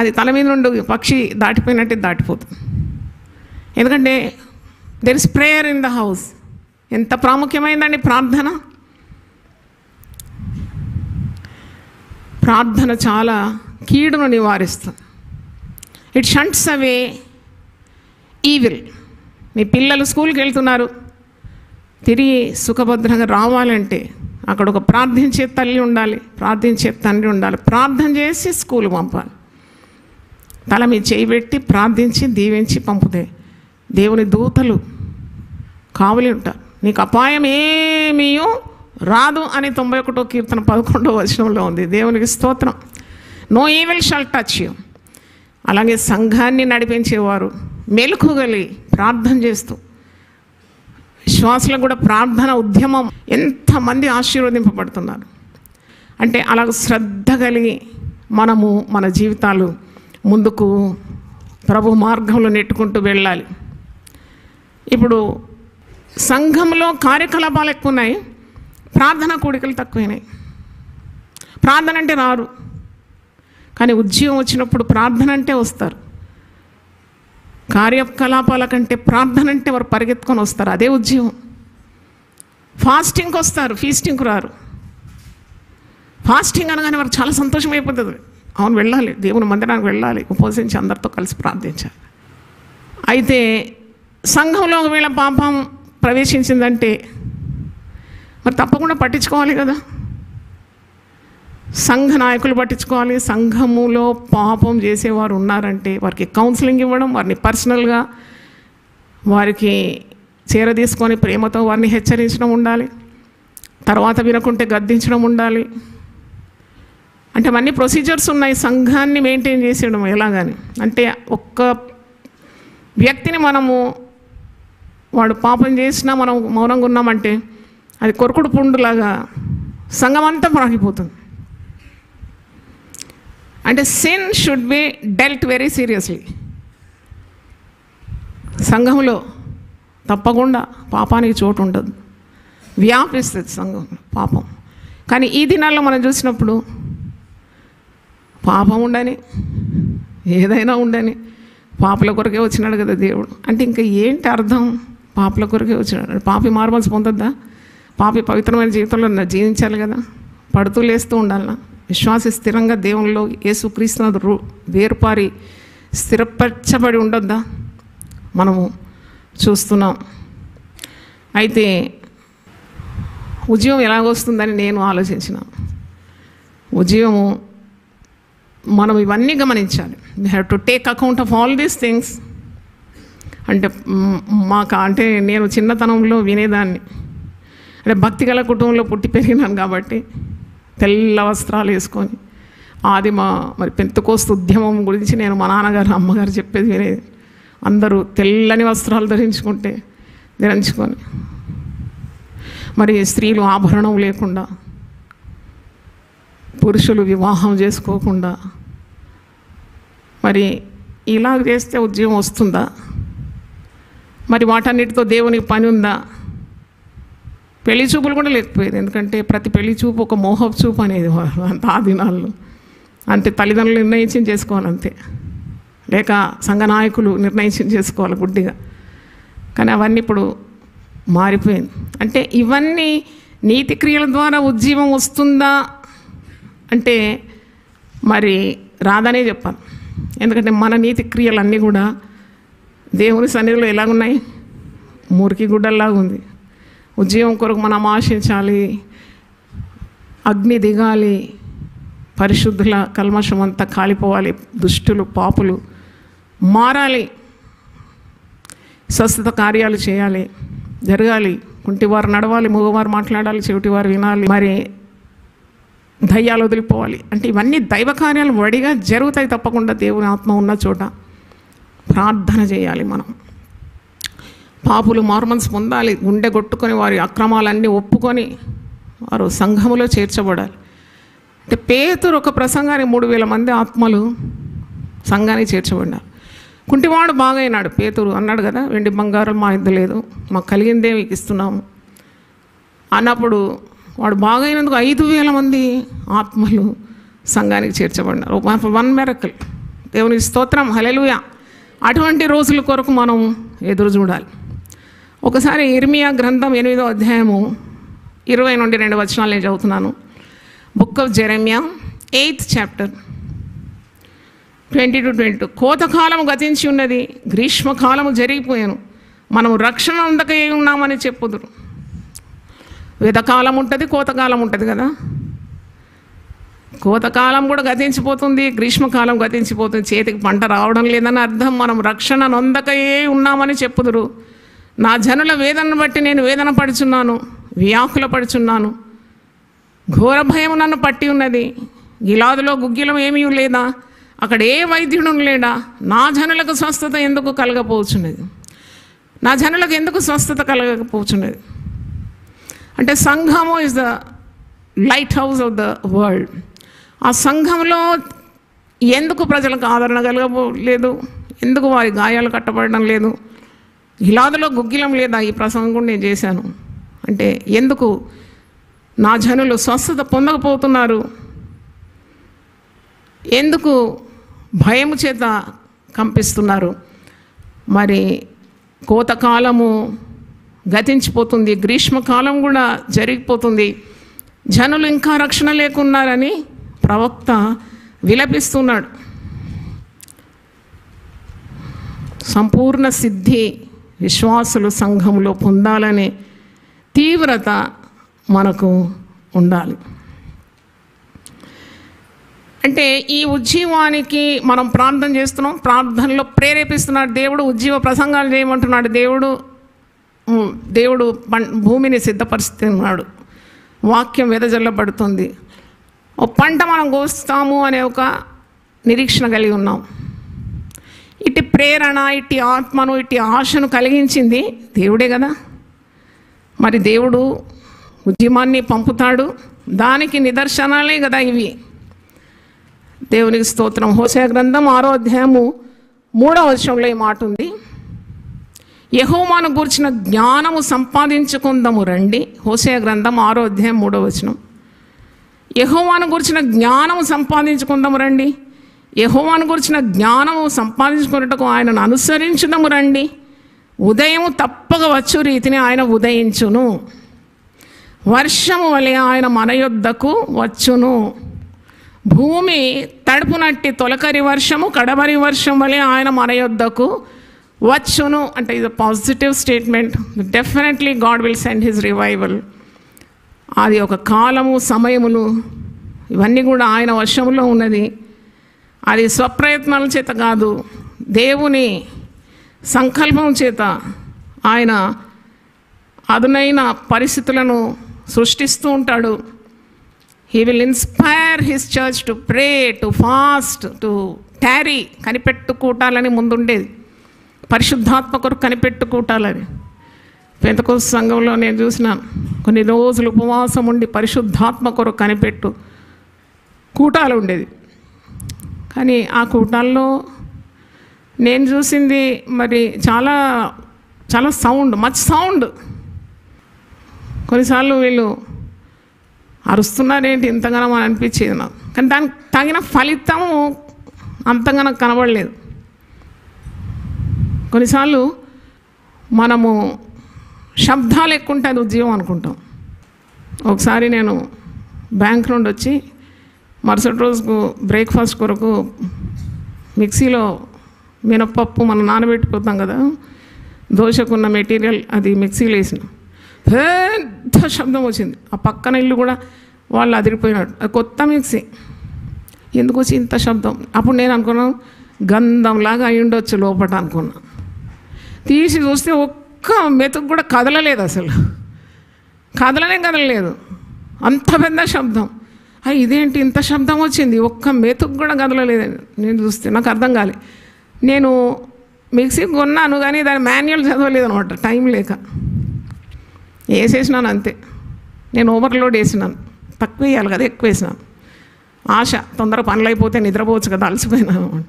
అది తల మీద నుండి పక్షి దాటిపోయినట్టే దాటిపోతుంది. ఎందుకంటే there is prayer in the house. ఎంత ప్రాముఖ్యమైందండి ప్రార్థన. ప్రార్థన చాలా కీడును నివారిస్తుంది. It షంట్స్ away evil. మీ పిల్లలు స్కూల్కి వెళ్తున్నారు, తిరిగి సుఖభద్రంగా రావాలంటే అక్కడ ఒక ప్రార్థించే తల్లి ఉండాలి, ప్రార్థించే తండ్రి ఉండాలి. ప్రార్థన చేసి స్కూల్ పంపాలి. తల మీద చేయబెట్టి ప్రార్థించి దీవించి పంపితే దేవుని దూతలు కావలి ఉంటారు. నీకు అపాయం ఏమీ రాదు అని 91వ కీర్తన 11వ వచనంలో ఉంది. దేవునికి స్తోత్రం. No evil shall touch you. అలాగే సంఘాన్ని నడిపించేవారు మెలకువగలిగి ప్రార్థన చేస్తూ, విశ్వాసులకు కూడా ప్రార్థన ఉద్యమం, ఎంతమంది ఆశీర్వదింపబడుతున్నారు అంటే అలాగ శ్రద్ధ కలిగి మనము మన జీవితాలు ముందుకు ప్రభు మార్గంలో నెట్టుకుంటూ వెళ్ళాలి. ఇప్పుడు సంఘంలో కార్యకలాపాలు ఎక్కువ ఉన్నాయి, ప్రార్థన కూడికలు తక్కువైనాయి. ప్రార్థన అంటే రారు, కానీ ఉద్యోగం వచ్చినప్పుడు ప్రార్థన అంటే వస్తారు. కార్యకలాపాల కంటే ప్రార్థన అంటే వారు పరిగెత్తుకొని వస్తారు, అదే ఉద్యోగం. ఫాస్టింగ్కి వస్తారు, ఫీస్టింగ్కి రారు. ఫాస్టింగ్ అనగానే వారు చాలా సంతోషం అయిపోతుంది. అవును, వెళ్ళాలి, దేవుని మందిరానికి వెళ్ళాలి, ఉపవసించి అందరితో కలిసి ప్రార్థించాలి. అయితే సంఘంలో ఒకవేళ పాపం ప్రవేశించిందంటే మరి తప్పకుండా పట్టించుకోవాలి కదా. సంఘ నాయకులు పట్టించుకోవాలి. సంఘములో పాపం చేసేవారు ఉన్నారంటే వారికి కౌన్సిలింగ్ ఇవ్వడం, వారిని పర్సనల్గా వారికి చేరదీసుకొని ప్రేమతో వారిని హెచ్చరించడం ఉండాలి. తర్వాత వినకుంటే గద్దించడం ఉండాలి. అంటే అవన్నీ ప్రొసీజర్స్ ఉన్నాయి సంఘాన్ని మెయింటైన్ చేసేయడం ఎలాగని. అంటే ఒక్క వ్యక్తిని మనము వాడు పాపం చేసినా మనం మౌనంగా ఉన్నామంటే అది కొరుకుడు పుండులాగా సంఘం అంతా ప్రాగిపోతుంది. అంటే sin should be dwelt very seriously. సంఘంలో తప్పకుండా పాపానికి చోటు ఉండదు, వ్యాపిస్తుంది సంఘం పాపం. కానీ ఈ దినాల్లో మనం చూసినప్పుడు పాపం ఉండని, ఏదైనా ఉండని, పాపల కొరకే వచ్చినాడు కదా దేవుడు. అంటే ఇంకా ఏంటి అర్థం? పాపల కొరకే వచ్చినాడు. పాపి మార్మల్స్ పొందొద్దా? పాపి పవిత్రమైన జీవితంలో జీవించాలి కదా, పడుతూ లేస్తూ ఉండాలన్నా. విశ్వాసి స్థిరంగా దేవునిలో యేసుక్రీస్తునాథుడు వేరుపారి స్థిరపరచబడి ఉండొద్దా? మనము చూస్తున్నాం. అయితే ఉద్యోగం ఎలాగొస్తుందని నేను ఆలోచించిన. ఉద్యోగము మనం ఇవన్నీ గమనించాలి. We have to take account of all these things. అంటే నేను చిన్నతనంలో వినేదాన్ని, అంటే భక్తిగల కుటుంబంలో పుట్టి పెరిగినాను కాబట్టి తెల్ల వస్త్రాలు వేసుకొని మరి పెంతెకోస్తు ఉద్యమం గురించి నేను మా నాన్నగారు అమ్మగారు చెప్పేది వినేది. అందరూ తెల్లని వస్త్రాలు ధరించుకొని మరి స్త్రీలు ఆభరణం లేకుండా, పురుషులు వివాహం చేసుకోకుండా, మరి ఇలా చేస్తే ఉద్యోగం వస్తుందా? మరి వాటన్నిటితో దేవునికి పని ఉందా? పెళ్లి చూపులు కూడా లేకపోయేది, ఎందుకంటే ప్రతి పెళ్లి చూపు ఒక మోహపు చూపు అనేది అంత ఆ దినాల్లో. అంటే తల్లిదండ్రులు నిర్ణయించి చేసుకోవాలంతే, లేక సంఘ నాయకులు నిర్ణయించి చేసుకోవాలి గుడ్డిగా. కానీ అవన్నీ ఇప్పుడు మారిపోయింది. అంటే ఇవన్నీ నీతి క్రియల ద్వారా ఉజ్జీవం వస్తుందా అంటే మరి రాదనే చెప్పాలి. ఎందుకంటే మన నీతి క్రియలన్నీ కూడా దేవుని సన్నిధిలో ఎలాగున్నాయి? మురికి గుడ్డల్లాగా ఉంది. ఉద్యోగం కొరకు మనం ఆశించాలి, అగ్ని దిగాలి, పరిశుద్ధుల కల్మషం అంతా కాలిపోవాలి, దుష్టులు పాపులు మారాలి, స్వస్థత కార్యాలు చేయాలి, జరగాలి, కుంటివారు నడవాలి, మగవారు మాట్లాడాలి, చెవిటివారు వినాలి, మరి దయ్యాలు వదిలిపోవాలి. అంటే ఇవన్నీ దైవ కార్యాలు వడిగా జరుగుతాయి తప్పకుండా. దేవుని ఆత్మ ఉన్న చోట ప్రార్థన చేయాలి. మనం పాపులు మార్మన్స్ పొందాలి, గుండె కొట్టుకొని వారి అక్రమాలన్నీ ఒప్పుకొని వారు సంఘములో చేర్చబడాలి. అంటే పేతురు ఒక ప్రసంగానికి 3000 మంది ఆత్మలు సంఘానికి చేర్చబడ్డారు. కుంటివాడు బాగైనాడు. పేతురు అన్నాడు కదా, వెండి బంగారం మా ఇద్ద లేదు, మాకు కలిగిందే మీకు ఇస్తున్నాము అన్నప్పుడు వాడు బాగైనందుకు 5000 మంది ఆత్మలు సంఘానికి చేర్చబడినారు. One miracle. దేవునికి స్తోత్రం, హల్లెలూయా. అటువంటి రోజుల కొరకు మనం ఎదురు చూడాలి. ఒకసారి ఇర్మియా గ్రంథం 8వ అధ్యాయము 20 నుండి 2 వచనాలు నేను చదువుతున్నాను. Book of Jeremiah 8th chapter 20 to 22. కోతకాలము గతించి ఉన్నది, గ్రీష్మకాలము జరిగిపోయాను, మనము రక్షణ అందకే ఉన్నామని చెప్పుదురు. వేదకాలం ఉంటుంది, కోతకాలం ఉంటుంది కదా. కోతకాలం కూడా గతించిపోతుంది, గ్రీష్మకాలం గతించిపోతుంది, చేతికి పంట రావడం లేదని అర్థం. మనం రక్షణ నొందకయే ఉన్నామని చెప్పుదురు. నా జనుల వేదనను బట్టి నేను వేదన పడుచున్నాను, వ్యాకుల పడుచున్నాను, ఘోర భయం నన్ను పట్టి ఉన్నది. గిలాదులో గుగ్గిలం ఏమీ లేదా, అక్కడ ఏ వైద్యుడు లేడా. నా జనులకు స్వస్థత ఎందుకు కలగపోవచ్చున్నది, నా జనులకు ఎందుకు స్వస్థత కలగకపోవచ్చున్నది. అంటే సంఘము is the light house of the world. ఆ సంఘంలో ఎందుకు ప్రజలకు ఆదరణ కలగలేదు, ఎందుకు వారి గాయాలు కట్టబడడం లేదు, గిలాదులో గుగ్గిలం లేదా. ఈ ప్రసంగం కూడా నేను చేశాను. అంటే ఎందుకు నా జనులు స్వస్థత పొందకపోతున్నారు, ఎందుకు భయము చేత కంపిస్తున్నారు. మరి కోతకాలము గతించిపోతుంది, గ్రీష్మకాలం కూడా జరిగిపోతుంది, జనులు ఇంకా రక్షణ లేకున్నారని ప్రవక్త విలపిస్తున్నాడు. సంపూర్ణ సిద్ధి విశ్వాసులు సంఘంలో పొందాలనే తీవ్రత మనకు ఉండాలి. అంటే ఈ ఉజ్జీవానికి మనం ప్రార్థన చేస్తున్నాం, ప్రార్థనలో ప్రేరేపిస్తున్నాడు దేవుడు, ఉజ్జీవ ప్రసంగాలు చేయమంటున్నాడు దేవుడు. దేవుడు భూమిని సిద్ధపరుస్తున్నాడు, వాక్యం వెదజల్లబడుతుంది, ఒక పంట మనం కోస్తాము అనే ఒక నిరీక్షణ కలిగి ఉన్నాం. ఇటు ప్రేరణ, ఇటు ఆత్మను, ఇటు ఆశను కలిగించింది దేవుడే కదా. మరి దేవుడు ఉద్యమాన్ని పంపుతాడు, దానికి నిదర్శనాలే కదా ఇవి. దేవునికి స్తోత్రం. హోషేయ గ్రంథం 6వ అధ్యాయము 3వ వచనంలో ఈ మాట ఉంది, యెహోవాను గూర్చిన జ్ఞానము సంపాదించుకుందాము రండి. హోషేయ గ్రంథం 6వ అధ్యాయం 3వ వచనం. యెహోవాను గూర్చిన జ్ఞానము సంపాదించుకుందాము రండి. యెహోవాను గూర్చిన జ్ఞానము సంపాదించుకున్నట్టుకు ఆయనను అనుసరించుదాము రండి. ఉదయము తప్పక వచ్చు రీతిని ఆయన ఉదయించును, వర్షము వలె ఆయన మన యొద్దకు వచ్చును. భూమి తడుపునట్టి తొలకరి వర్షము కడవరి వర్షం వలె ఆయన మన యొద్దకు వచ్చును. అంటే ఇది positive statement. Definitely God will send his revival. అది ఒక కాలము, సమయములు ఇవన్నీ కూడా ఆయన వశంలో ఉన్నది. అది స్వప్రయత్నాల చేత కాదు, దేవుని సంకల్పం చేత ఆయన అదునైన పరిస్థితులను సృష్టిస్తూ ఉంటాడు. He will inspire his church to pray, to fast, to tarry. కనిపెట్టుకోటాలని ముందుండేది, పరిశుద్ధాత్మ కొరకు కనిపెట్టుకోటాలని. పెంతెకోస్తు సంఘంలో నేను చూసినాను, కొన్ని రోజులు ఉపవాసం ఉండి పరిశుద్ధాత్మ కొరకు కనిపెట్టు కూటాలు ఉండేది. కానీ ఆ కూటాల్లో నేను చూసింది మరి చాలా చాలా సౌండ్, మచ్ సౌండ్. కొన్నిసార్లు వీళ్ళు అరుస్తున్నారేంటి ఇంతగానో అని అనిపించేది నాకు. కానీ దానికి తగిన ఫలితము అంతగా నాకు కనబడలేదు. కొన్నిసార్లు మనము శబ్దాలు ఎక్కువ ఉంటే అది ఉద్యోగం అనుకుంటాం. ఒకసారి నేను బ్యాంక్ నుండి వచ్చి మరుసటి రోజుకు బ్రేక్ఫాస్ట్ కొరకు మిక్సీలో మినప్పప్పు మనం నానబెట్టిపోతాం కదా, దోశకున్న మెటీరియల్ అది మిక్సీలో వేసిన పెద్ద శబ్దం వచ్చింది. ఆ పక్కన ఇల్లు కూడా వాళ్ళు అదిరిపోయినాడు. అది కొత్త మిక్సీ, ఎందుకు వచ్చి ఇంత శబ్దం? అప్పుడు నేను అనుకున్నాను గంధంలాగా అయి ఉండొచ్చు లోపల అనుకున్నా. తీసి చూస్తే ఒక్క మెతుకు కూడా కదలలేదు, అసలు కదలలేదు. అంత పెద్ద శబ్దం. ఇదేంటి ఇంత శబ్దం వచ్చింది, ఒక్క మెతుకు కూడా కదలలేదండి. నేను చూస్తే నాకు అర్థం కాలే. నేను మిక్సీ కొన్నాను కానీ దాని మాన్యువల్ చదవలేదు అనమాట, టైం లేక వేసేసినాను అంతే. నేను ఓవర్లోడ్ వేసినాను, తక్కువ వేయాలి కదా, ఎక్కువ వేసినాను. ఆశ తొందరగా పనులు అయిపోతే నిద్రపోవచ్చు కదా, అలసిపోయినాను అనమాట.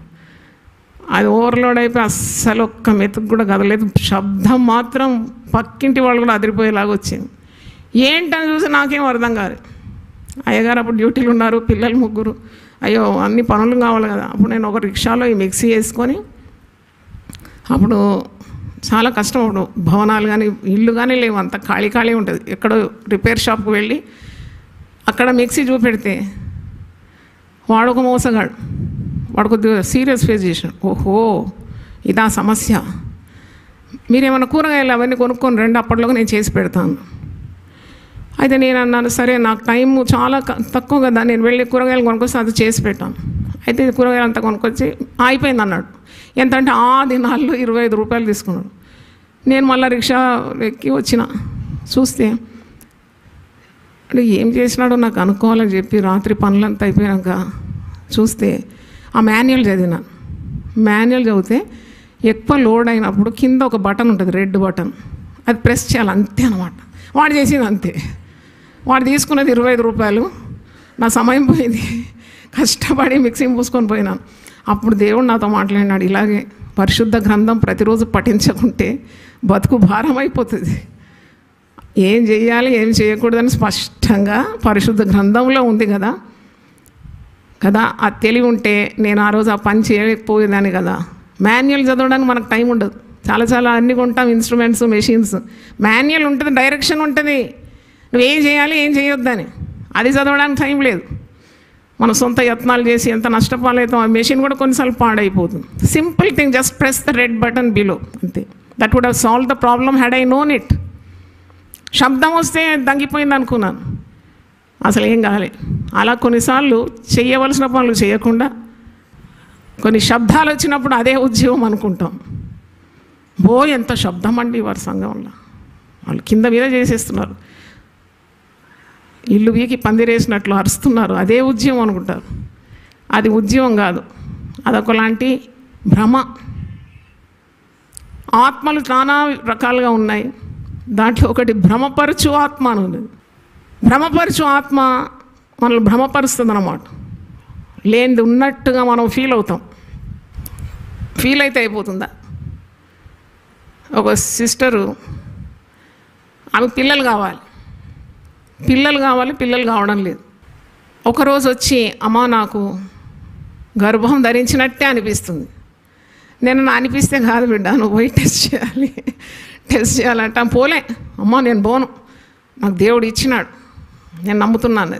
అది ఓవర్లోడ్ అయిపోయి అస్సలు ఒక్క మెతుకు కూడా కదలేదు. శబ్దం మాత్రం పక్కింటి వాళ్ళు కూడా అదిరిపోయేలాగా వచ్చింది. ఏంటని చూసి నాకేం అర్థం కాదు. అయ్యగారు అప్పుడు డ్యూటీలు ఉన్నారు, పిల్లలు 3. అయ్యో అన్ని పనులు కావాలి కదా. అప్పుడు నేను ఒక రిక్షాలో ఈ మిక్సీ వేసుకొని, అప్పుడు చాలా కష్టం. అప్పుడు భవనాలు కానీ ఇల్లు కానీ లేవు, అంత ఖాళీ ఉంటుంది. ఎక్కడో రిపేర్ షాప్కి వెళ్ళి అక్కడ మిక్సీ చూపెడితే వాడు ఒక మోసగాడు, వాడు కొద్దిగా సీరియస్ ఫేస్ చేసినాడు. ఓహో ఇదా సమస్య, మీరేమన్నా కూరగాయలు అవన్నీ కొనుక్కొని రండి, అప్పట్లోగా నేను చేసి పెడతాను. అయితే నేను అన్నాను సరే, నాకు టైం చాలా తక్కువ కదా, నేను వెళ్ళి కూరగాయలు కొనుక్కొస్తే అది చేసి పెట్టాను. అయితే కూరగాయలు అంతా కొనుక్కొచ్చి అయిపోయింది అన్నాడు. ఎంత అంటే ఆ దినాల్లో 25 రూపాయలు తీసుకున్నాడు. నేను మళ్ళీ రిక్షా ఎక్కి వచ్చిన, చూస్తే అంటే ఏం చేసినాడో నాకు అనుకోవాలని చెప్పి రాత్రి పనులంతా అయిపోయాక చూస్తే ఆ మాన్యువల్ చదివినాను. మాన్యువల్ చదివితే ఎక్కువ లోడ్ అయినప్పుడు కింద ఒక బటన్ ఉంటుంది, రెడ్ బటన్, అది ప్రెస్ చేయాలి అంతే అనమాట. వాడు చేసింది అంతే. వాడు తీసుకున్నది 25 రూపాయలు. నా సమయం పోయింది, కష్టపడి మిక్సీ పూసుకొని పోయినాను. అప్పుడు దేవుడు నాతో మాట్లాడినాడు, ఇలాగే పరిశుద్ధ గ్రంథం ప్రతిరోజు పఠించకుంటే బతుకు భారం అయిపోతుంది. ఏం చేయాలి ఏం చేయకూడదని స్పష్టంగా పరిశుద్ధ గ్రంథంలో ఉంది కదా. ఆ తెలివి ఉంటే నేను ఆ రోజు ఆ పని చేయలేకపోయేదాన్ని కదా. మాన్యువల్ చదవడానికి మనకు టైం ఉండదు, చాలా అన్నీ కొంటాం, ఇన్స్ట్రుమెంట్స్, మెషిన్స్. మాన్యువల్ ఉంటుంది, డైరెక్షన్ ఉంటుంది, నువ్వేం చేయాలి ఏం చేయొద్దని. అది చదవడానికి టైం లేదు. మన సొంత యత్నాలు చేసి ఎంత నష్టపాలవుతాం. ఆ మెషిన్ కూడా కొన్నిసార్లు పాడైపోతుంది. Simple thing, just press the red button below, అంతే. That would have solve the problem had I known it. శబ్దం వస్తే తగ్గిపోయింది అనుకున్నాను. అసలు ఏం కాలే. అలా కొన్నిసార్లు చేయవలసిన పనులు చేయకుండా కొన్ని శబ్దాలు వచ్చినప్పుడు అదే ఉద్యోగం అనుకుంటాం. ఎంత శబ్దం అండి వారి సంఘంలో, వాళ్ళు కింద మీద చేసేస్తున్నారు, ఇల్లు వీకి పందిరేసినట్లు అరుస్తున్నారు, అదే ఉద్యమం అనుకుంటారు. అది ఉద్యమం కాదు, అదొకలాంటి భ్రమ. ఆత్మలు చాలా రకాలుగా ఉన్నాయి, దాంట్లో ఒకటి భ్రమపరచు ఆత్మ అని ఉంది. భ్రమపరచు ఆత్మ మనల్ని భ్రమపరుస్తుంది అన్నమాట. లేనిది ఉన్నట్టుగా మనం ఫీల్ అవుతాం. ఫీల్ అయితే అయిపోతుందా? ఒక సిస్టరు, ఆమెకు పిల్లలు కావాలి, పిల్లలు కావడం లేదు. ఒకరోజు వచ్చి, అమ్మ నాకు గర్భం ధరించినట్టే అనిపిస్తుంది. నేను అనిపిస్తే కాదు బిడ్డ, నువ్వు పోయి టెస్ట్ చేయాలంట. పోలే అమ్మ, నేను పోను, నాకు దేవుడు ఇచ్చినాడు, నేను నమ్ముతున్నాను.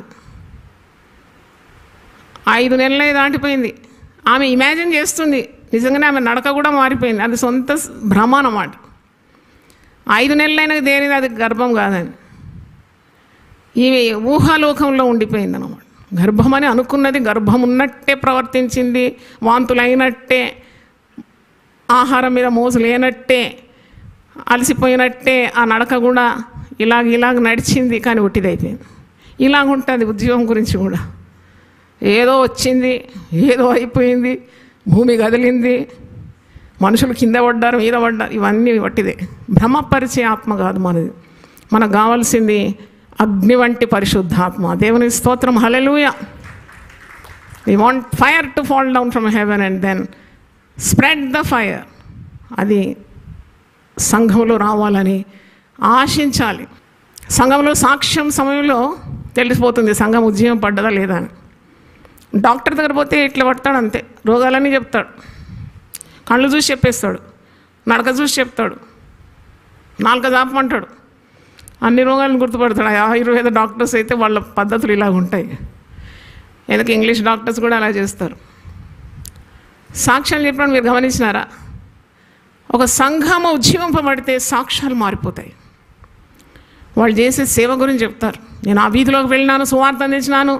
5 నెలలే దాటిపోయింది. ఆమె ఇమాజిన్ చేస్తుంది, నిజంగానే ఆమె నడక కూడా మారిపోయింది. అది సొంత భ్రమ అన్నమాట. 5 నెలలైనా దేనిది అది గర్భం కాదని ఈమె ఊహాలోకంలో ఉండిపోయింది అన్నమాట. గర్భం అని అనుకున్నది గర్భం ఉన్నట్టే ప్రవర్తించింది, వాంతులైనట్టే, ఆహారం మీద మోజు లేనట్టే, అలసిపోయినట్టే, ఆ నడక కూడా ఇలాగ నడిచింది, కానీ ఒట్టిదైపోయింది. ఇలాగుంటుంది ఉద్యోగం గురించి కూడా. ఏదో వచ్చింది, ఏదో అయిపోయింది, భూమి కదిలింది, మనుషులు కింద పడ్డారు, మీద పడ్డారు, ఇవన్నీ వట్టిదే. భ్రమపరిచే ఆత్మ కాదు మనది. మనకు కావాల్సింది అగ్ని వంటి పరిశుద్ధాత్మ. దేవుని స్తోత్రం, hallelujah. We want fire to fall down from heaven and then spread the fire. అది సంఘంలో రావాలని ఆశించాలి. సంఘంలో సాక్ష్యం సమయంలో తెలిసిపోతుంది సంఘం ఉద్యమం పడ్డదా లేదా అని. డాక్టర్ దగ్గర పోతే ఇట్లా పడతాడు అంతే, రోగాలన్నీ చెప్తాడు, కళ్ళు చూసి చెప్పేస్తాడు, నడక చూసి చెప్తాడు, నాలుక జాపమంటాడు, అన్ని రోగాలను గుర్తుపడతాడు. ఆయుర్వేద డాక్టర్స్ అయితే వాళ్ళ పద్ధతులు ఇలాగ ఉంటాయి. ఎందుకు ఇంగ్లీష్ డాక్టర్స్ కూడా అలా చేస్తారు. సాక్ష్యాలు చెప్పడం మీరు గమనించినారా? ఒక సంఘము ఉజ్జీవింపబడితే సాక్ష్యాలు మారిపోతాయి. వాళ్ళు చేసే సేవ గురించి చెప్తారు. నేను ఆ వీధిలోకి వెళ్ళినాను, సువార్త అందించినాను,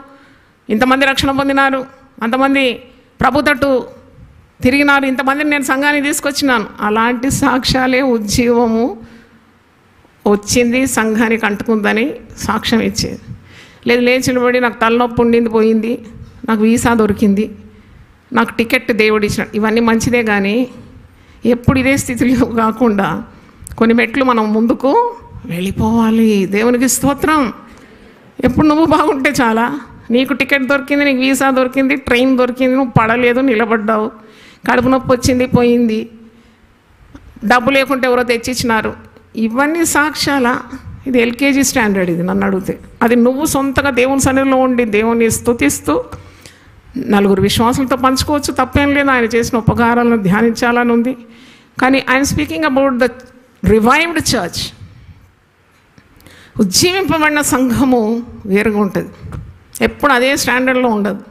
ఇంతమంది రక్షణ పొందినారు, అంతమంది ప్రభు తట్టు తిరిగినారు, ఇంతమందిని నేను సంఘానికి తీసుకొచ్చినాను. అలాంటి సాక్ష్యాలే ఉజ్జీవము వచ్చింది, సంఘానికి అంటుకుందని సాక్ష్యం ఇచ్చేది. లేదు లేచినబడి నాకు తలనొప్పి ఉండింది పోయింది, నాకు వీసా దొరికింది, నాకు టికెట్ దేవుడు ఇచ్చినాడు, ఇవన్నీ మంచిదే. కానీ ఎప్పుడు ఇదే స్థితిలో కాకుండా కొన్ని మెట్లు మనం ముందుకు వెళ్ళిపోవాలి. దేవునికి స్తోత్రం. ఎప్పుడు నువ్వు బాగుంటే చాలా, నీకు టికెట్ దొరికింది, నీకు వీసా దొరికింది, ట్రైన్ దొరికింది, నువ్వు పడలేదు, నిలబడ్డావు, కడుపు నొప్పి వచ్చింది పోయింది, డబ్బు లేకుంటే ఎవరో తెచ్చిచ్చినారు, ఇవన్నీ సాక్ష్యాల? ఇది ఎల్కేజీ స్టాండర్డ్. ఇది నన్ను అడిగితే అది నువ్వు సొంతగా దేవుని సన్నిధిలో ఉండి దేవుని స్తుతిస్తూ నలుగురు విశ్వాసులతో పంచుకోవచ్చు, తప్పేం లేదు. ఆయన చేసిన ఉపకారాలను ధ్యానించాలని ఉంది. కానీ I'm speaking about the revived church. ఉజ్జీవింపబడిన సంఘము వేరుగా ఉంటుంది, ఎప్పుడు అదే స్టాండర్డ్లో ఉండదు.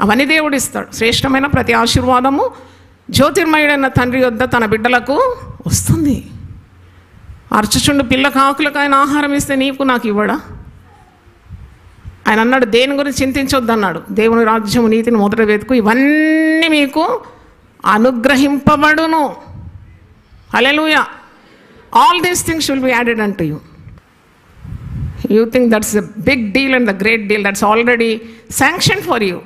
అవన్నీ దేవుడు ఇస్తాడు. శ్రేష్టమైన ప్రతి ఆశీర్వాదము జ్యోతిర్మయుడైన తండ్రి వద్ద తన బిడ్డలకు వస్తుంది. అర్చుచుండు పిల్లకి ఆకులకు ఆయన ఆహారం ఇస్తే నీకు నాకు ఇవ్వడా? ఆయన అన్నాడు, దేని గురించి చింతించొద్దు అన్నాడు. దేవుని రాజ్యము నీతిని మొదట వెతుకు, ఇవన్నీ మీకు అనుగ్రహింపబడును. Hallelujah. All these things will be added unto you. You think that's the big deal and the great deal, that's already sanction for you.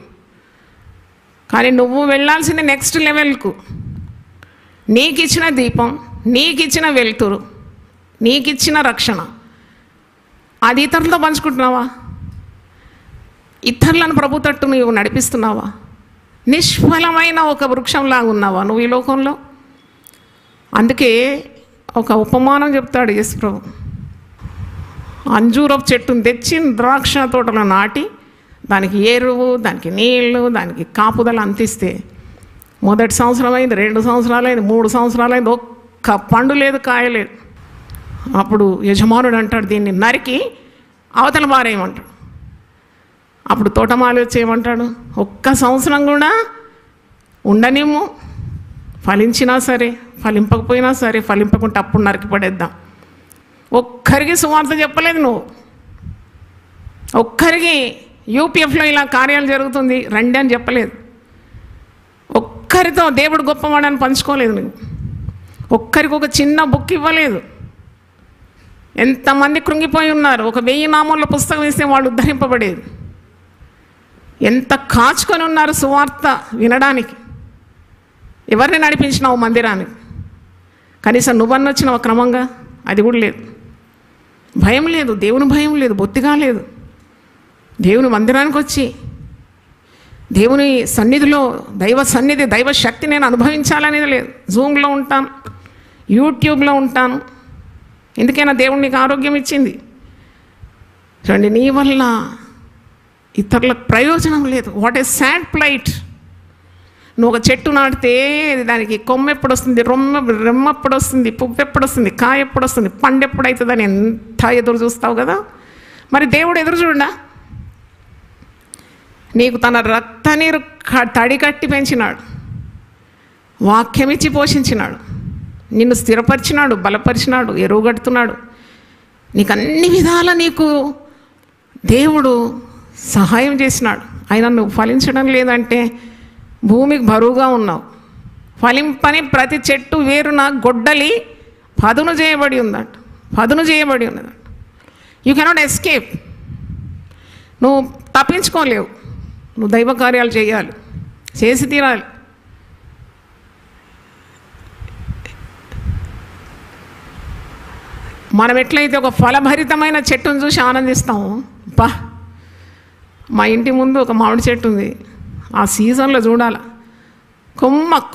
కానీ నువ్వు వెళ్ళాల్సిన నెక్స్ట్ లెవెల్కు, నీకు ఇచ్చిన దీపం, నీకు ఇచ్చిన వెలుతురు, నీకు ఇచ్చిన రక్షణ, అది ఇతరులతో పంచుకుంటున్నావా? ఇతరులను ప్రభు తట్టు నువ్వు నడిపిస్తున్నావా? నిష్ఫలమైన ఒక వృక్షంలాగా ఉన్నావా నువ్వు ఈ లోకంలో? అందుకే ఒక ఉపమానం చెప్తాడు యేసు ప్రభు. అంజూరపు చెట్టును తెచ్చి ద్రాక్ష తోటలో నాటి దానికి ఎరువు, దానికి నీళ్లు, దానికి కాపుదల అందిస్తే మొదటి సంవత్సరం అయింది, 2 సంవత్సరాలు అయింది, 3 సంవత్సరాలు అయింది, ఒక్క పండు లేదు, కాయలేదు. అప్పుడు యజమానుడు అంటాడు, దీన్ని నరికి అవతల బారేయమంటాడు. అప్పుడు తోటమాలి వచ్చి ఏమంటాడు, ఒక్క సంవత్సరం కూడా ఉండనిమ్ము, ఫలించినా సరే ఫలింపకపోయినా సరే, ఫలింపకుంటే అప్పుడు నరికి పడేద్దాం. ఒక్కరికి సువార్త చెప్పలేదు నువ్వు. ఒక్కరికి యూపీఎఫ్లో ఇలా కార్యాలు జరుగుతుంది రండి అని చెప్పలేదు. ఒక్కరితో దేవుడు గొప్పవాడని పంచుకోలేదు. నువ్వు ఒక్కరికి ఒక చిన్న బుక్ ఇవ్వలేదు. ఎంతమంది కృంగిపోయి ఉన్నారు. ఒక 1000 నామాల పుస్తకం ఇస్తే వాళ్ళు ఉద్ధరింపబడేది. ఎంత కాచుకొని ఉన్నారు సువార్త వినడానికి. ఎవరిని నడిపించినావు మందిరానికి? కనీసం నువ్వన్న వచ్చినావు క్రమంగా? అది కూడా లేదు. భయం లేదు, దేవుని భయం లేదు, బొత్తిగా లేదు. దేవుని మందిరానికి వచ్చి దేవుని సన్నిధిలో దైవ సన్నిధి దైవ శక్తి నేను అనుభవించాలనేది లేదు. జూమ్లో ఉంటాను, యూట్యూబ్లో ఉంటాను. ఎందుకైనా దేవుడు నీకు ఆరోగ్యం ఇచ్చింది. చూడండి, నీ వల్ల ఇతరులకు ప్రయోజనం లేదు. What a sad plight. నువ్వు ఒక చెట్టు నాటితే దానికి కొమ్మ ఎప్పుడు వస్తుంది, రెమ్మ ఎప్పుడు వస్తుంది, పువ్వు ఎప్పుడు వస్తుంది, కాయ ఎప్పుడు వస్తుంది, పండు ఎప్పుడు అవుతుందని ఎంత ఎదురు చూస్తావు కదా. మరి దేవుడు ఎదురు చూడా? నీకు తన రక్త నీరు తడి కట్టి పెంచినాడు, వాక్యం ఇచ్చి పోషించినాడు, నిన్ను స్థిరపరిచినాడు, బలపరిచినాడు, ఎరువుగడుతున్నాడు. నీకు అన్ని విధాల నీకు దేవుడు సహాయం చేసినాడు. అయినా నువ్వు ఫలించడం లేదంటే భూమికి బరువుగా ఉన్నావు. ఫలింపని ప్రతి చెట్టు వేరున గొడ్డలి పదును చేయబడి ఉందట, పదును చేయబడి ఉన్నదట. You cannot escape. నువ్వు తప్పించుకోలేవు. నువ్వు దైవ కార్యాలు చేయాలి, చేసి తీరాలి. మనం ఎట్లయితే ఒక ఫలభరితమైన చెట్టును చూసి ఆనందిస్తాము. బా, మా ఇంటి ముందు ఒక మామిడి చెట్టు ఉంది. ఆ సీజన్లో చూడాల,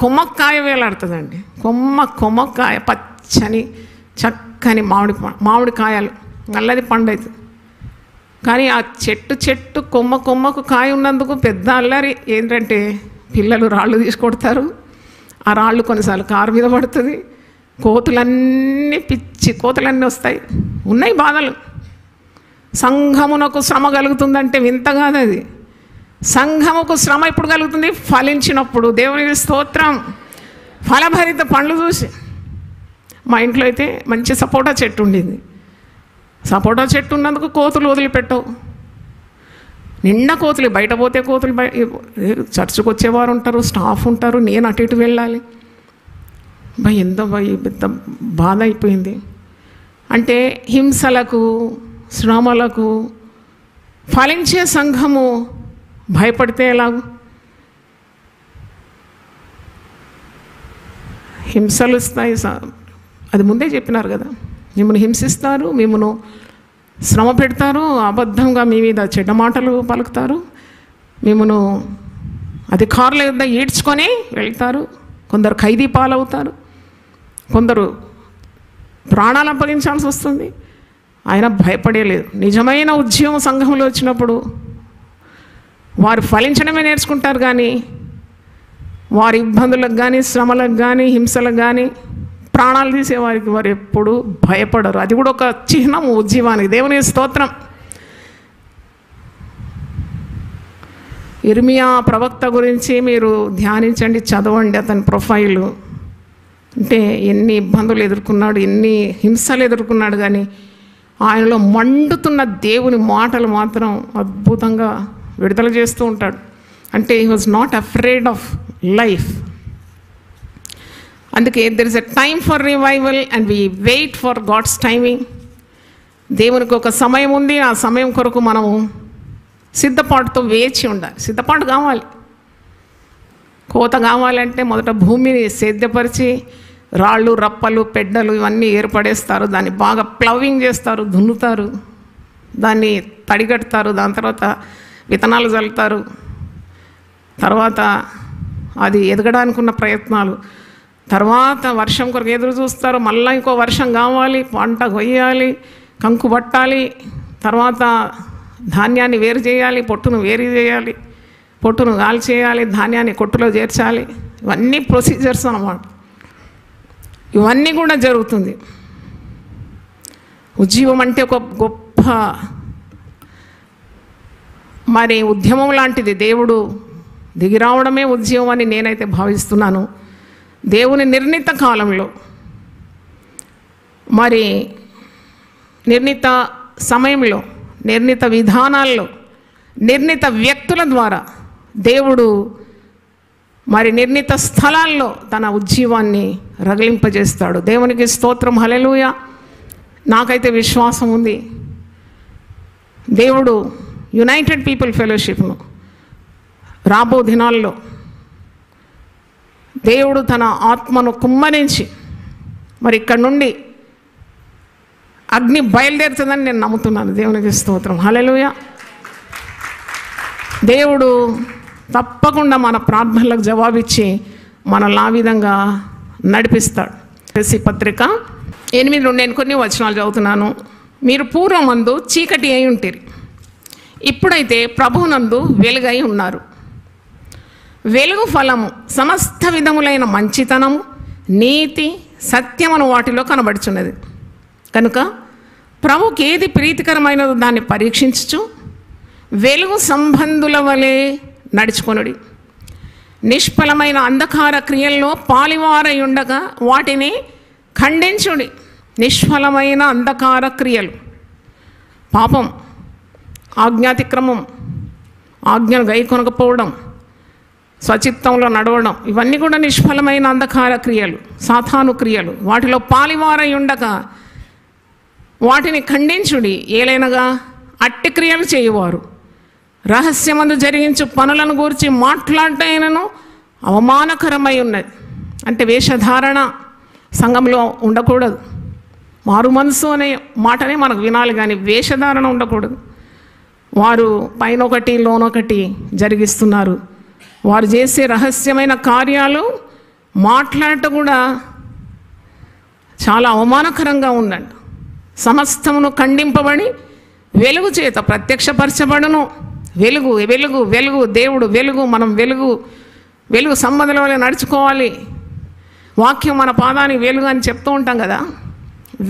కొమ్మకాయ వేలాడుతుందండి. కొమ్మకాయ పచ్చని చక్కని మామిడికాయలు, నల్లది పండు అవుతుంది. కానీ ఆ చెట్టు కొమ్మకు కాయ ఉన్నందుకు పెద్ద అల్లరి ఏంటంటే పిల్లలు రాళ్ళు తీసుకొడతారు. ఆ రాళ్ళు కొన్నిసార్లు కారు మీద పడుతుంది. కోతులన్నీ పిచ్చి కోతులన్నీ వస్తాయి. ఉన్నాయి బాధలు. సంఘమునకు శ్రమ కలుగుతుందంటే వింత కాదు అది. సంఘముకు శ్రమ ఎప్పుడు కలుగుతుంది? ఫలించినప్పుడు. దేవునికి స్తోత్రం. ఫలభరిత పండ్లు చూసి. మా ఇంట్లో అయితే మంచి సపోటా చెట్టు ఉండింది. సపోటా చెట్టు ఉన్నందుకు కోతులు వదిలిపెట్టవు. నిండా కోతులు. బయట పోతే కోతులు, చర్చికి వచ్చేవారు ఉంటారు, స్టాఫ్ ఉంటారు, నేను అటు ఇటు వెళ్ళాలి. ఎంతో పెద్ద బాధ అయిపోయింది. అంటే హింసలకు శ్రమలకు ఫలించే సంఘము భయపడితే ఎలాగూ? హింసలు ఇస్తాయి. అది ముందే చెప్పినారు కదా, మిమ్మల్ని హింసిస్తారు, మిమ్మల్ని శ్రమ పెడతారు, అబద్ధంగా మీ మీద చెడ్డ మాటలు పలుకుతారు, మిమ్మల్ని అధికారుల యొద్ద ఈడ్చుకొని వెళ్తారు. కొందరు ఖైదీ పాలవుతారు, కొందరు ప్రాణాలు అప్పగించాల్సి వస్తుంది. ఆయన భయపడేలేదు. నిజమైన ఉద్యమం సంఘంలో వచ్చినప్పుడు వారు ఫలించడమే నేర్చుకుంటారు. కానీ వారి ఇబ్బందులకు కానీ శ్రమలకు కానీ హింసలకు కానీ ప్రాణాలు తీసేవారికి వారు ఎప్పుడు భయపడరు. అది కూడా ఒక చిహ్నం ఉద్యమానికి. దేవుని స్తోత్రం. ఇర్మియా ప్రవక్త గురించి మీరు ధ్యానించండి, చదవండి. అతని ప్రొఫైలు అంటే ఎన్ని ఇబ్బందులు ఎదుర్కొన్నాడు, ఎన్ని హింసలు ఎదుర్కొన్నాడు. కానీ ఆయనలో మండుతున్న దేవుని మాటలు మాత్రం అద్భుతంగా విడుదల చేస్తూ ఉంటాడు. అంటే he was not afraid of life. అందుకే there is a time for revival and we wait for God's timing. దేవునికి ఒక సమయం ఉంది. ఆ సమయం కొరకు మనము సిద్ధపాటుతో వేచి ఉండాలి. సిద్ధపాటు కావాలి. కోత కావాలంటే మొదట భూమిని సేద్యపరిచి రాళ్ళు రప్పలు పెడ్డలు ఇవన్నీ ఏర్పడేస్తారు. దాన్ని బాగా ప్లవింగ్ చేస్తారు, దున్నుతారు, దాన్ని తడిగడతారు. దాని తర్వాత విత్తనాలు చల్లుతారు. తర్వాత అది ఎదగడానికి ఉన్న ప్రయత్నాలు, తర్వాత వర్షం కొరకు ఎదురు చూస్తారు. మళ్ళీ ఇంకో వర్షం కావాలి, పంట కొయ్యాలి, కంకు పట్టాలి, తర్వాత ధాన్యాన్ని వేరు చేయాలి, పొట్టును వేరు చేయాలి, పొట్టును గాలి చేయాలి, ధాన్యాన్ని కొట్టులో చేర్చాలి. ఇవన్నీ ప్రొసీజర్స్ అన్నమాట. ఇవన్నీ కూడా జరుగుతుంది. ఉద్యమం అంటే ఒక గొప్ప మరి ఉద్యమం లాంటిది. దేవుడు దిగిరావడమే ఉద్యమం అని నేనైతే భావిస్తున్నాను. దేవుని నిర్ణీత కాలంలో మరి నిర్ణీత సమయంలో నిర్ణీత విధానాల్లో, నిర్ణీత వ్యక్తుల ద్వారా దేవుడు మరి నిర్ణీత స్థలాల్లో తన ఉజ్జీవాన్ని రగిలింపజేస్తాడు. దేవునికి స్తోత్రం, హల్లెలూయా. నాకైతే విశ్వాసం ఉంది, దేవుడు యునైటెడ్ పీపుల్ ఫెలోషిప్ను రాబో దినాల్లో దేవుడు తన ఆత్మను కుమ్మరించి మరి ఇక్కడ నుండి అగ్ని బయలుదేరుతుందని నేను నమ్ముతున్నాను. దేవునికి స్తోత్రం, హల్లెలూయా. దేవుడు తప్పకుండా మన ప్రార్థనలకు జవాబిచ్చి మనల్ని ఆ విధంగా నడిపిస్తాడు. ఎఫెసీ పత్రిక 8 నుండి నేను కొన్ని వచనాలు చదువుతున్నాను. మీరు పూర్వమందు చీకటి అయి ఉంటిరి, ఇప్పుడైతే ప్రభువునందు వెలుగై ఉన్నారు. వెలుగు ఫలము సమస్త విధములైన మంచితనము, నీతి, సత్యమును వాటిలో కనబడుచున్నది. కనుక ప్రభుకి ఏది ప్రీతికరమైనదో దాన్ని పరీక్షించుచు వెలుగు సంబంధుల వలె నడుచుకొనుడి. నిష్ఫలమైన అంధకార క్రియల్లో పాలివారై ఉండగా వాటిని ఖండించుడి. నిష్ఫలమైన అంధకార క్రియలు, పాపం, ఆజ్ఞాతిక్రమం, ఆజ్ఞను గైకొనకపోవడం, స్వచిత్తంలో నడవడం, ఇవన్నీ కూడా నిష్ఫలమైన అంధకార క్రియలు, సాతాను క్రియలు. వాటిలో పాలివారై ఉండగా వాటిని ఖండించుడి. ఏలైనగా అట్టి క్రియలు చేయువారు రహస్యమందు జరిగించు పనులను గురించి మాట్లాడటైనను అవమానకరమై ఉన్నది. అంటే వేషధారణ సంఘంలో ఉండకూడదు. మారు మనసు అనే మాటనే మనకు వినాలి, కానీ వేషధారణ ఉండకూడదు. వారు పైన ఒకటి లోనొకటి జరిగిస్తున్నారు. వారు చేసే రహస్యమైన కార్యాలు మాట్లాడటం కూడా చాలా అవమానకరంగా ఉందండి. సమస్తమును ఖండింపబడి వెలుగు చేత ప్రత్యక్షపరచబడును. వెలుగు వెలుగు వెలుగు, దేవుడు వెలుగు, మనం వెలుగు వెలుగు సంబంధం వల్ల నడుచుకోవాలి. వాక్యం మన పాదానికి వెలుగు అని చెప్తూ ఉంటాం కదా.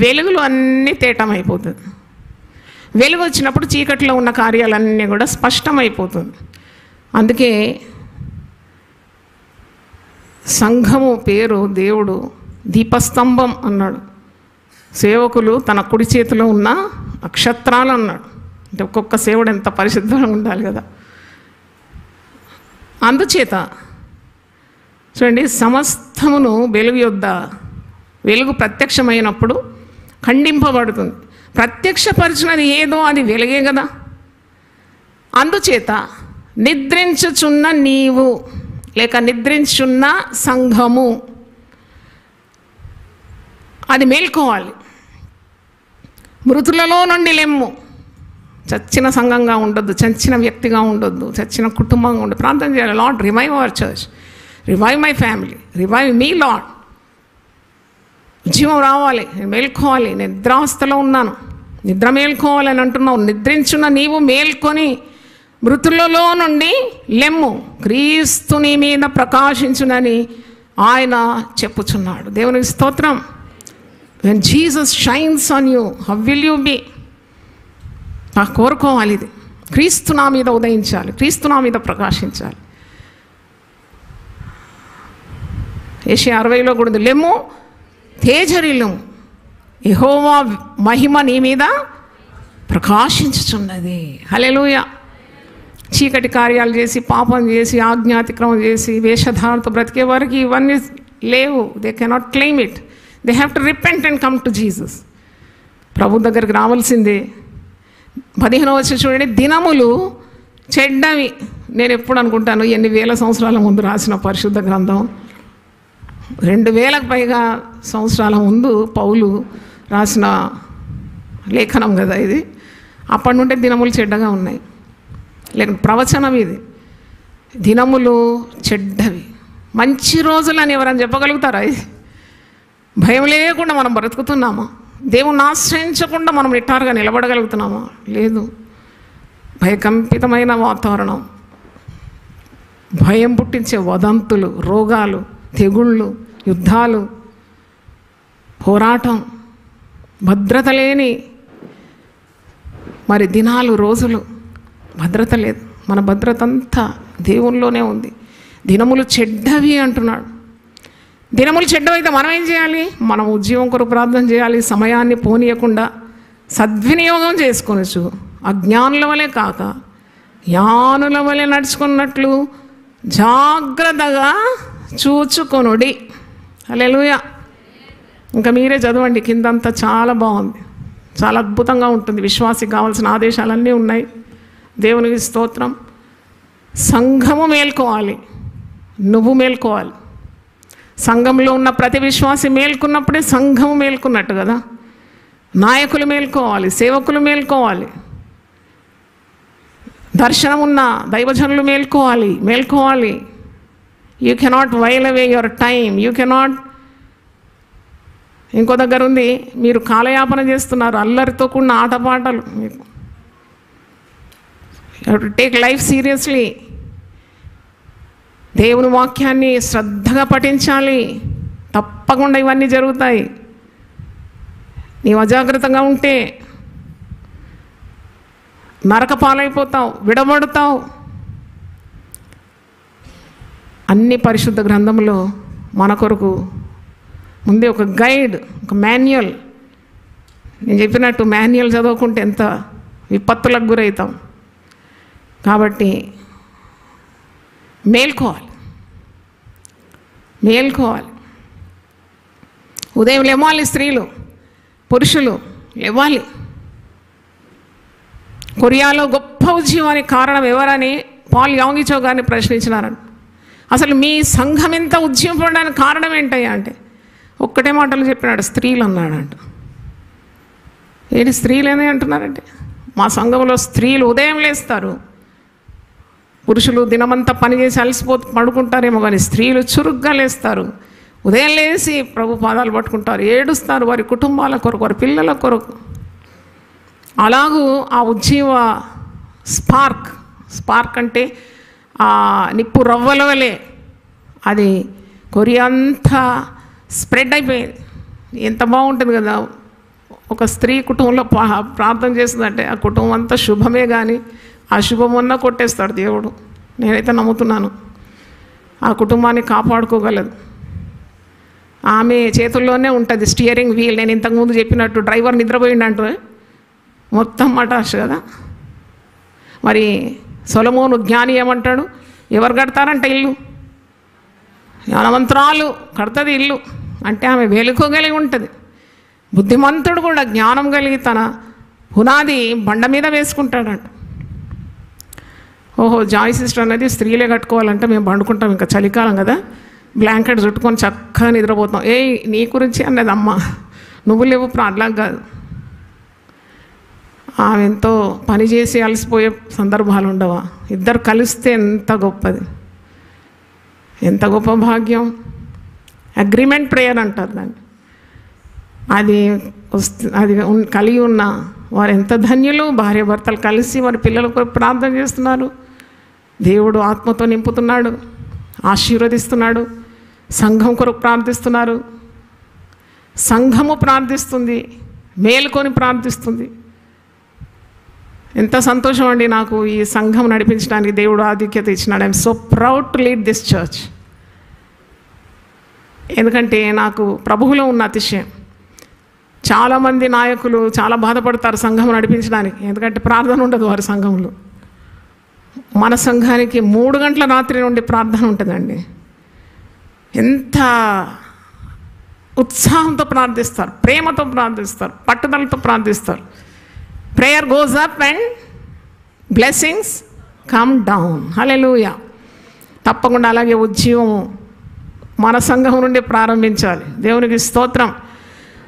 వెలుగులో అన్నీ తేటమైపోతుంది. వెలుగు వచ్చినప్పుడు చీకట్లో ఉన్న కార్యాలన్నీ కూడా స్పష్టమైపోతుంది. అందుకే సంఘము పేరు దేవుడు దీపస్తంభం అన్నాడు. సేవకులు తన కుడి చేతిలో ఉన్న నక్షత్రాలు అన్నాడు. అంటే ఒక్కొక్క సేవడు ఎంత పరిశుద్ధంగా ఉండాలి కదా. అందుచేత చూడండి, సమస్తమును వెలుగు యొద్ద వెలుగు ప్రత్యక్షమైనప్పుడు ఖండింపబడుతుంది. ప్రత్యక్షపరిచినది ఏదో అది వెలుగే కదా. అందుచేత నిద్రించుచున్న నీవు లేక నిద్రించున్న సంఘము అది మేల్కోవాలి. మృతులలో నుండి లెమ్ము. చచ్చిన సంఘంగా ఉండొద్దు, చచ్చిన వ్యక్తిగా ఉండొద్దు, చచ్చిన కుటుంబంగా ఉండదు. ప్రార్థన చేయాలి, lord revive our church, revive my family, revive me lord. జీవం రావాలి, నేను మేల్కోవాలి, నిద్రావస్థలో ఉన్నాను, నిద్ర మేల్కోవాలని అంటున్నావు. నిద్రించున్న నీవు మేల్కొని మృతులలో నుండి లెమ్ము, క్రీస్తు నీ మీద ప్రకాశించునని ఆయన చెప్పుచున్నాడు. దేవునికి స్తోత్రం. When Jesus shines on you, how will you be? నాకు కోరుకోవాలి ఇది. క్రీస్తు నా మీద ఉదయించాలి, క్రీస్తు నా మీద ప్రకాశించాలి. యెషయా 60లో కూడా ఉంది, లెమ్ము తేజరిల్లుము, యెహోవా మహిమ నీ మీద ప్రకాశించుచున్నది. హల్లెలూయా. చీకటి కార్యాలు చేసి, పాపం చేసి, ఆజ్ఞాతిక్రమం చేసి, వేషధారణతో బ్రతికే వారికి ఇవన్నీ లేవు. They cannot claim it. They have to repent and come to Jesus. ప్రభు దగ్గరికి రావాల్సిందే. 15వ వచనం చూడండి, దినములు చెడ్డవి. నేను ఎప్పుడు అనుకుంటాను, ఎన్ని వేల సంవత్సరాల ముందు రాసిన పరిశుద్ధ గ్రంథం, 2000కు పైగా సంవత్సరాల ముందు పౌలు రాసిన లేఖనం కదా ఇది. అప్పటి నుండే దినములు చెడ్డగా ఉన్నాయి. లేక ప్రవచనం ఇది. దినములు చెడ్డవి, మంచి రోజులని ఎవరైనా చెప్పగలుగుతారా? ఇది భయం లేకుండా మనం బ్రతుకుతున్నామా? దేవుని ఆశ్రయించకుండా మనం నిటారుగా నిలబడగలుగుతున్నామా? లేదు. భయకంపితమైన వాతావరణం, భయం పుట్టించే వదంతులు, రోగాలు, తెగుళ్ళు, యుద్ధాలు, పోరాటం, భద్రత లేని మరి దినాలు, రోజులు, భద్రత లేదు. మన భద్రత అంతా దేవునిలోనే ఉంది. దినములు చెడ్డవి అంటున్నాడు. దినములు చెడ్డవైతే మనం ఏం చేయాలి? మనం ఉద్యోగం కొరకు ప్రార్థన చేయాలి. సమయాన్ని పోనీయకుండా సద్వినియోగం చేసుకొనొచ్చు. అజ్ఞానుల వలె కాక జ్ఞానుల వలె నడుచుకున్నట్లు జాగ్రత్తగా చూచుకొనుడి. హల్లెలూయా. ఇంకా మీరే చదవండి, కిందంతా చాలా బాగుంది, చాలా అద్భుతంగా ఉంటుంది. విశ్వాసికి కావాల్సిన ఆదేశాలన్నీ ఉన్నాయి. దేవునికి స్తోత్రం. సంఘము మేల్కోవాలి, నువ్వు మేల్కోవాలి. సంఘంలో ఉన్న ప్రతి విశ్వాసి మేల్కొన్నప్పుడే సంఘము మేల్కొన్నట్టు కదా. నాయకులు మేల్కోవాలి, సేవకులు మేల్కోవాలి, దర్శనం ఉన్న దైవజనులు మేల్కోవాలి. You cannot while away your time. You cannot. ఇంకో దగ్గర ఉంది, మీరు కాలయాపన చేస్తున్నారు, అల్లరితో కూడిన ఆటపాటలు. మీకు టేక్ లైఫ్ సీరియస్లీ. దేవుని వాక్యాన్ని శ్రద్ధగా పఠించాలి. తప్పకుండా ఇవన్నీ జరుగుతాయి. నీవు అజాగ్రత్తగా ఉంటే నరక పాలైపోతావు, విడబడతావు. అన్ని పరిశుద్ధ గ్రంథంలో మన కొరకు ముందే ఒక గైడ్, ఒక మాన్యువల్. నేను చెప్పినట్టు మాన్యువల్ చదవకుంటే ఎంత విపత్తులకు గురవుతాం. కాబట్టి మేల్కోవాలి. ఉదయం లేవాలి. స్త్రీలు, పురుషులు లేవాలి. కొరియాలో గొప్ప ఉద్యమానికి కారణం ఎవరని పాల్ యాంగిచో గారిని ప్రశ్నించినారని. అసలు మీ సంఘం ఎంత ఉద్యమపడడానికి కారణం ఏంటయ్యా అంటే ఒక్కటే మాటలు చెప్పినాడు, స్త్రీలు అన్నాడంట. ఏంటి స్త్రీలేనే అంటున్నారంటే, మా సంఘంలో స్త్రీలు ఉదయం లేస్తారు. పురుషులు దినమంతా పనిచేసి పడుకుంటారేమో, కానీ స్త్రీలు చురుగ్గా లేస్తారు. ఉదయం లేచి ప్రభు పాదాలు పట్టుకుంటారు, ఏడుస్తారు వారి కుటుంబాల కొరకు, వారి పిల్లల కొరకు. అలాగూ ఆ ఉజ్జీవ స్పార్క్ అంటే ఆ నిప్పు రవ్వల వలె అది కొరియా అంతా స్ప్రెడ్ అయిపోయింది. ఎంత బాగుంటుంది కదా. ఒక స్త్రీ కుటుంబంలో ప్రార్థన చేస్తుందంటే ఆ కుటుంబం అంతా శుభమే, కానీ ఆ శుభమన్నా కొట్టేస్తాడు దేవుడు. నేనైతే నమ్ముతున్నాను ఆ కుటుంబాన్ని కాపాడుకోగలదు. ఆమె చేతుల్లోనే ఉంటుంది స్టీరింగ్ వీల్. నేను ఇంతకుముందు చెప్పినట్టు డ్రైవర్ నిద్రపోయిండంటూ మొత్తం మటాష్ కదా. మరి సొలొమోను జ్ఞాని ఏమంటాడు, ఎవరు కడతారంట ఇల్లు? జ్ఞానవంతురాలు కడుతుంది ఇల్లు అంటే ఆమె వెలుకోగలిగి ఉంటుంది. బుద్ధిమంతుడు కూడా జ్ఞానం కలిగి తన పునాది బండ మీద వేసుకుంటాడంట. ఓహో, జాయ్ సిస్టర్ అనేది స్త్రీలే కట్టుకోవాలంటే మేము పండుకుంటాం, ఇంకా చలికాలం కదా, బ్లాంకెట్ చుట్టుకొని చక్కగా నిద్రపోతాం. నీ గురించి అన్నది అమ్మ, నువ్వు లేవు ప్రాణలా కాదు. ఆమె ఎంతో పనిచేసి అలసిపోయే సందర్భాలు ఉండవా? ఇద్దరు కలిస్తే ఎంత గొప్పది, ఎంత గొప్ప భాగ్యం. అగ్రిమెంట్ ప్రేయర్ అంటారు దాన్ని. అది కలిగి ఉన్న వారు ఎంత ధన్యులు. భార్యాభర్తలు కలిసి వారి పిల్లల కొరకు ప్రార్థన చేస్తున్నారు. దేవుడు ఆత్మతో నింపుతున్నాడు, ఆశీర్వదిస్తున్నాడు. సంఘం కొరకు ప్రార్థిస్తున్నారు. సంఘము ప్రార్థిస్తుంది, మేలుకొని ప్రార్థిస్తుంది. ఎంత సంతోషం అండి నాకు ఈ సంఘం నడిపించడానికి దేవుడు ఆధిక్యత ఇచ్చినాడు. I'm so proud to lead this church. ఎందుకంటే నాకు ప్రభువులో ఉన్న అతిశయం. చాలామంది నాయకులు చాలా బాధపడతారు సంఘం నడిపించడానికి, ఎందుకంటే ప్రార్థన ఉండదు వారి సంఘంలో. మన సంఘానికి 3 గంటల రాత్రి నుండి ప్రార్థన ఉంటుందండి. ఎంత ఉత్సాహంతో ప్రార్థిస్తారు, ప్రేమతో ప్రార్థిస్తారు, పట్టుదలతో ప్రార్థిస్తారు. Prayer goes up and blessings come down. Hallelujah. తప్పకుండా అలాగే ఉద్యమం మన సంఘం నుండి ప్రారంభించాలి. దేవునికి స్తోత్రం.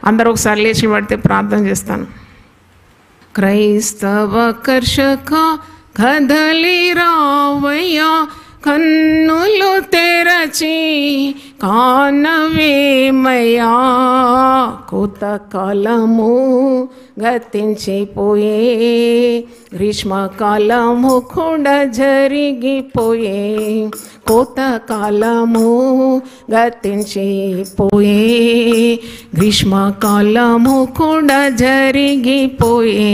అందరూ ఒకసారి లేచి పడితే ప్రార్థన చేస్తాను. క్రైస్తవ కర్షక కదలి రావయ్యా, కన్నులు తెరచి కానవేమయ్యా, కొత్త కాలము గతించిపోయే, గ్రీష్మకాలము కూడా జరిగిపోయే, కొత్త కాలము గతించిపోయే, గ్రీష్మకాలము కూడా జరిగిపోయే.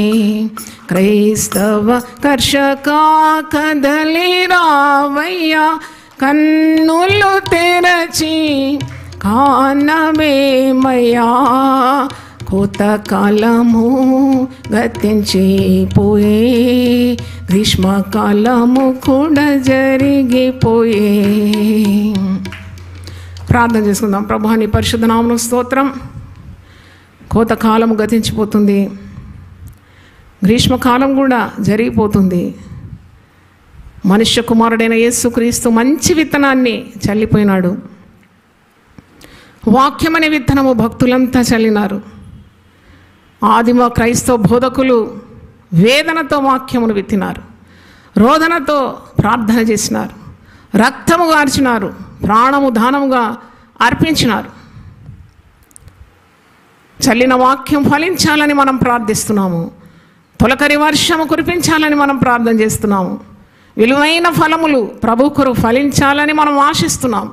క్రైస్తవ కర్షక కదలి రావయ్యా, కన్నులు తెరచి కానవేమయ్యా, కోతకాలము గతించిపోయే, గ్రీష్మకాలము కూడా జరిగిపోయే. ప్రార్థన చేసుకుందాం. ప్రభువా, నీ పరిశుద్ధ నామమునకు స్తోత్రం. కోతకాలము గతించిపోతుంది, గ్రీష్మకాలం కూడా జరిగిపోతుంది. మనుష్య కుమారుడైన యేసుక్రీస్తు మంచి విత్తనాన్ని చల్లిపోయినాడు. వాక్యమనే విత్తనము భక్తులంతా చల్లినారు. ఆదిమ క్రైస్తవ బోధకులు వేదనతో వాక్యమును విత్తినారు, రోదనతో ప్రార్థన చేసినారు, రక్తము గార్చినారు, ప్రాణము దానముగా అర్పించినారు. చల్లిన వాక్యం ఫలించాలని మనం ప్రార్థిస్తున్నాము. తొలకరి వర్షము కురిపించాలని మనం ప్రార్థన చేస్తున్నాము. విలువైన ఫలములు ప్రభు కొరకు ఫలించాలని మనం ఆశిస్తున్నాము.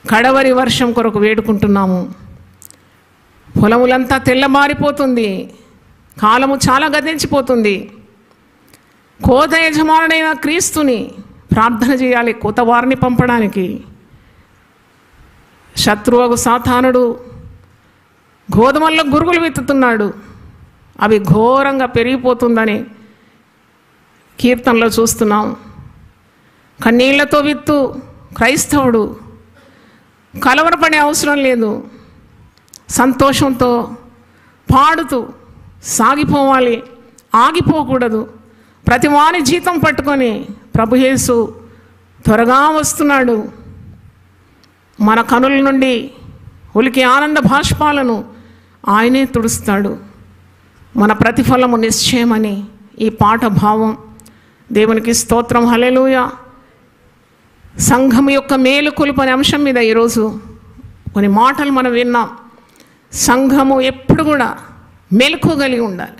కడవరి వర్షం కొరకు వేడుకుంటున్నాము. పొలములంతా తెల్లబారిపోతుంది, కాలము చాలా గతించిపోతుంది. కోత యజమానుడైన క్రీస్తుని ప్రార్థన చేయాలి కోత వారిని పంపడానికి. శత్రువుకు సాతానుడు గోధుమల్లో గురుగులు విత్తుతున్నాడు, అవి ఘోరంగా పెరిగిపోతుందని కీర్తనలో చూస్తున్నాం. కన్నీళ్లతో విత్తు క్రైస్తవుడు కలవరపడే అవసరం లేదు. సంతోషంతో పాడుతూ సాగిపోవాలి, ఆగిపోకూడదు. ప్రతి వాని జీతం పట్టుకొని ప్రభు యేసు త్వరగా వస్తున్నాడు. మన కనుల నుండి ఉలికి ఆనంద బాష్పాలను ఆయనే తుడుస్తాడు. మన ప్రతిఫలము నిశ్చయమని ఈ పాట భావం. దేవునికి స్తోత్రం. హల్లెలూయా. సంఘం యొక్క మేలుకొలుపు అనే అంశం మీద ఈరోజు కొన్ని మాటలు మనం విన్నాం. సంఘము ఎప్పుడు కూడా మెలకువగలిగి ఉండాలి.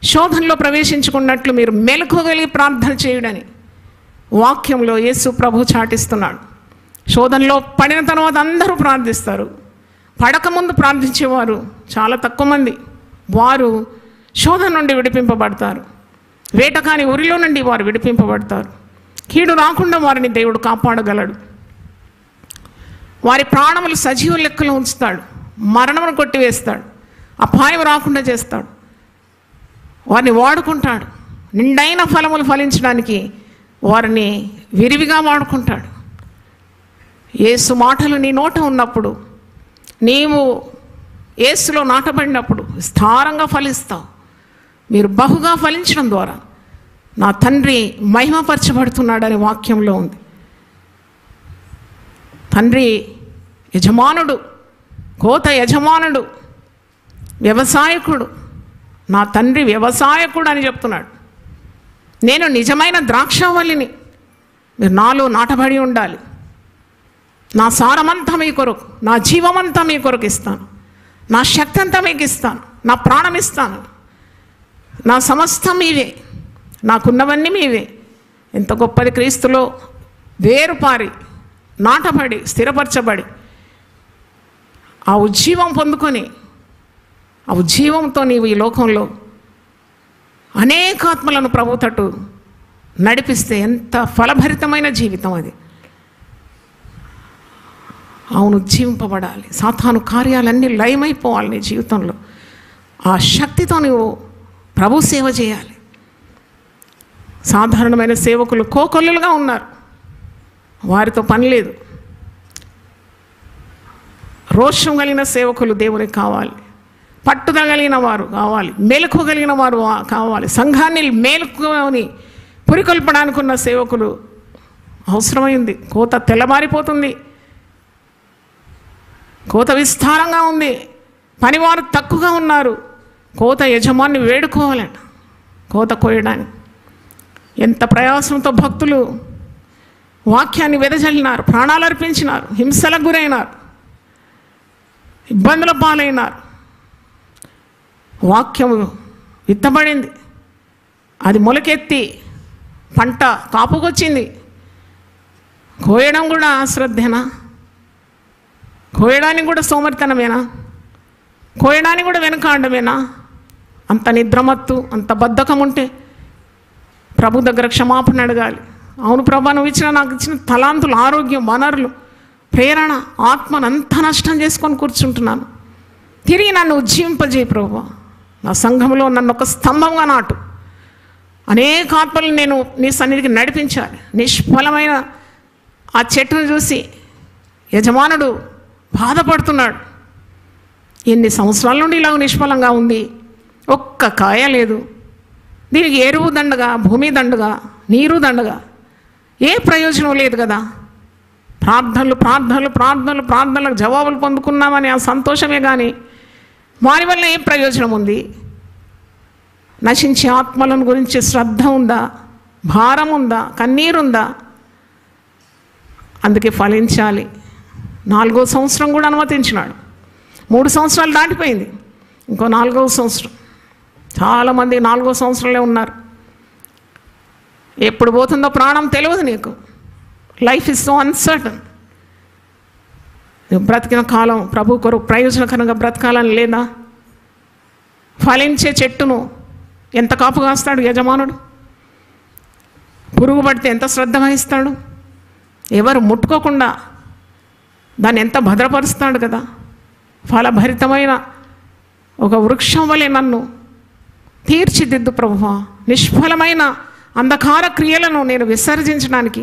శోధనలో ప్రవేశించుకున్నట్లు మీరు మెలకువగలిగి ప్రార్థన చేయడని వాక్యంలో యేసు ప్రభు చాటిస్తున్నాడు. శోధనలో పడిన తర్వాత అందరూ ప్రార్థిస్తారు, పడకముందు ప్రార్థించేవారు చాలా తక్కువ మంది. వారు శోధన నుండి విడిపింపబడతారు. వేటకాని ఉరిలో నుండి వారు విడిపింపబడతారు. కీడు రాకుండా వారిని దేవుడు కాపాడగలడు. వారి ప్రాణములు సజీవ లెక్కలో ఉంచుతాడు, మరణమును కొట్టివేస్తాడు, అపాయం రాకుండా చేస్తాడు. వారిని వాడుకుంటాడు. నిండైన ఫలములు ఫలించడానికి వారిని విరివిగా వాడుకుంటాడు. యేసు మాటలు నీ నోట ఉన్నప్పుడు, నీవు యేసులో నాటబడినప్పుడు స్థారంగా ఫలిస్తావు. మీరు బహుగా ఫలించడం ద్వారా నా తండ్రి మహిమపరచబడుతున్నాడని వాక్యంలో ఉంది. తండ్రి యజమానుడు, కోత యజమానుడు, వ్యవసాయకుడు. నా తండ్రి వ్యవసాయకుడు అని చెప్తున్నాడు. నేను నిజమైన ద్రాక్షవల్లిని, మీరు నాలో నాటబడి ఉండాలి. నా సారమంతా మీ కొరకు, నా జీవమంతా మీ కొరకు ఇస్తాను, నా శక్తి అంతా మీకు ఇస్తాను, నా ప్రాణం ఇస్తాను, నా సమస్తం మీవే, నాకున్నవన్నీ మీవే. ఎంత గొప్పది! క్రీస్తులో వేరుపారి నాటబడి స్థిరపరచబడి ఆ ఉజ్జీవం పొందుకొని ఆ ఉజ్జీవంతో నీవు ఈ లోకంలో అనేక ఆత్మలను ప్రభు తట్టు నడిపిస్తే ఎంత ఫలభరితమైన జీవితం అది. అవును, ఉజ్జీవింపబడాలి. సాతాను కార్యాలన్నీ లయమైపోవాలి నీ జీవితంలో. ఆ శక్తితో నువ్వు ప్రభు సేవ చేయాలి. సాధారణమైన సేవకులు కోకొల్లులుగా ఉన్నారు, వారితో పని లేదు. రోషం కలిగిన సేవకులు దేవునికి కావాలి, పట్టుదల కలిగిన వారు కావాలి, మేలుకోగలిగిన వారు కావాలి. సంఘాన్ని మేలుకొని పురికొల్పడానికి ఉన్న సేవకులు అవసరమైంది. కోత తెల్లబారిపోతుంది, కోత విస్తారంగా ఉంది, పనివారు తక్కువగా ఉన్నారు. కోత యజమాన్ని వేడుకోవాలట కోత కోయడానికి. ఎంత ప్రయాసంతో భక్తులు వాక్యాన్ని వెదజల్లినారు, ప్రాణాలు అర్పించినారు, హింసలకు గురైనారు, ఇబ్బందుల పాలైనారు. వాక్యము విత్తబడింది, అది మొలకెత్తి పంట కాపుకొచ్చింది. కోయడం కూడా అశ్రద్ధేనా? కోయడానికి కూడా సోమరితనమేనా? కోయడానికి కూడా వెనకాడమేనా? అంత నిద్రమత్తు, అంత బద్ధకం ఉంటే ప్రభు దగ్గర క్షమాపణ అడగాలి. అవును ప్రభా, నువ్వు నాకు ఇచ్చిన తలాంతులు, ఆరోగ్యం, వనరులు, ప్రేరణ, ఆత్మను అంతా నష్టం చేసుకొని కూర్చుంటున్నాను. తిరిగి నన్ను ఉజ్జీవింపజేయి ప్రభువా. నా సంఘంలో నన్ను ఒక స్తంభంగా నాటు. అనేక ఆత్మలను నేను నీ సన్నిధికి నడిపించాలి. నిష్ఫలమైన ఆ చెట్టును చూసి యజమానుడు బాధపడుతున్నాడు. ఎన్ని సంవత్సరాల నుండి ఇలాగ నిష్ఫలంగా ఉంది, ఒక్క కాయ లేదు, దీనికి ఎరువు దండగా, భూమి దండగా, నీరు దండగా, ఏ ప్రయోజనం లేదు కదా. ప్రార్థనలు ప్రార్థనలు ప్రార్థనలు ప్రార్థనలకు జవాబులు పొందుకున్నామని ఆ సంతోషమే కానీ వారి వల్ల ఏం ప్రయోజనం ఉంది? నశించే ఆత్మలను గురించి శ్రద్ధ ఉందా? భారం ఉందా? కన్నీరుందా? అందుకే ఫలించాలి. 4వ సంవత్సరం కూడా అనుమతించినాడు. 3 సంవత్సరాలు దాటిపోయింది, ఇంకో 4వ సంవత్సరం. చాలామంది 4వ సంవత్సరంలో ఉన్నారు. ఎప్పుడు పోతుందో ప్రాణం తెలియదు నీకు. Life is so uncertain. నువ్వు బ్రతికిన కాలం ప్రభు కొరకు ప్రయోజనకరంగా బ్రతకాలని లేదా? ఫలించే చెట్టును ఎంత కాపు కాస్తాడు యజమానుడు? పురుగు పడితే ఎంత శ్రద్ధ వహిస్తాడు? ఎవరు ముట్టుకోకుండా దాన్ని ఎంత భద్రపరుస్తాడు కదా. ఫలభరితమైన ఒక వృక్షం వలె నన్ను తీర్చిదిద్దు ప్రభువా. నిష్ఫలమైన అంధకార క్రియలను నేను విసర్జించడానికి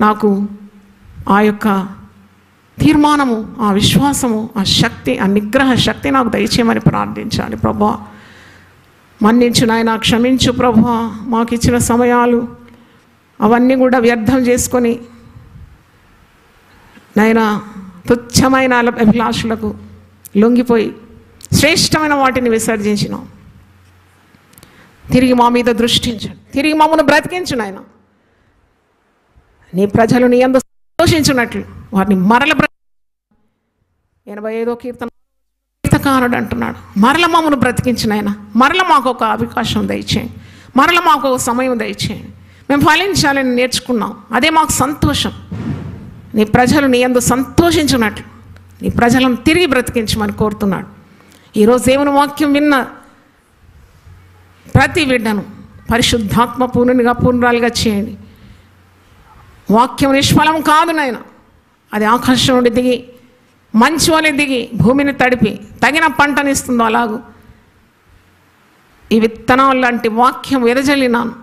నాకు ఆ యొక్క తీర్మానము, ఆ విశ్వాసము, ఆ శక్తి, ఆ నిగ్రహ శక్తి నాకు దయచేయమని ప్రార్థించాలి. ప్రభువా మన్నించు నాయన, క్షమించు ప్రభువా. మాకు ఇచ్చిన సమయాలు అవన్నీ కూడా వ్యర్థం చేసుకొని నాయన తుచ్చమైన అభిలాషులకు లొంగిపోయి శ్రేష్టమైన వాటిని విసర్జించినాం. తిరిగి మా మీద దృష్టించండి, తిరిగి మమ్మల్ని బ్రతికించు నాయన. నీ ప్రజలు నీ యందు సంతోషించున్నట్లు వారిని మరల 85వ కీర్తనకారుడు అంటున్నాడు, మరల మమ్మల్ని బ్రతికించిన ఆయన, మరల మాకు ఒక అవకాశం దయచేయండి, మరల మాకు ఒక సమయం దయచేయండి. మేము ఫలించాలని నేర్చుకున్నాం, అదే మాకు సంతోషం. నీ ప్రజలు నీ యందు సంతోషించున్నట్లు నీ ప్రజలను తిరిగి బ్రతికించమని కోరుతున్నాడు. ఈరోజు దేవుని వాక్యం విన్న ప్రతి బిడ్డను పరిశుద్ధాత్మ పూర్ణునిగా పూర్ణురాలుగా చేయండి. వాక్యం నిష్ఫలం కాదు నాయన, అది ఆకాశం నుండి దిగి మంచు వలె దిగి భూమిని తడిపి తగిన పంటనిస్తుందో అలాగూ ఈ విత్తనాలు లాంటి వాక్యం వెదజల్లినాను.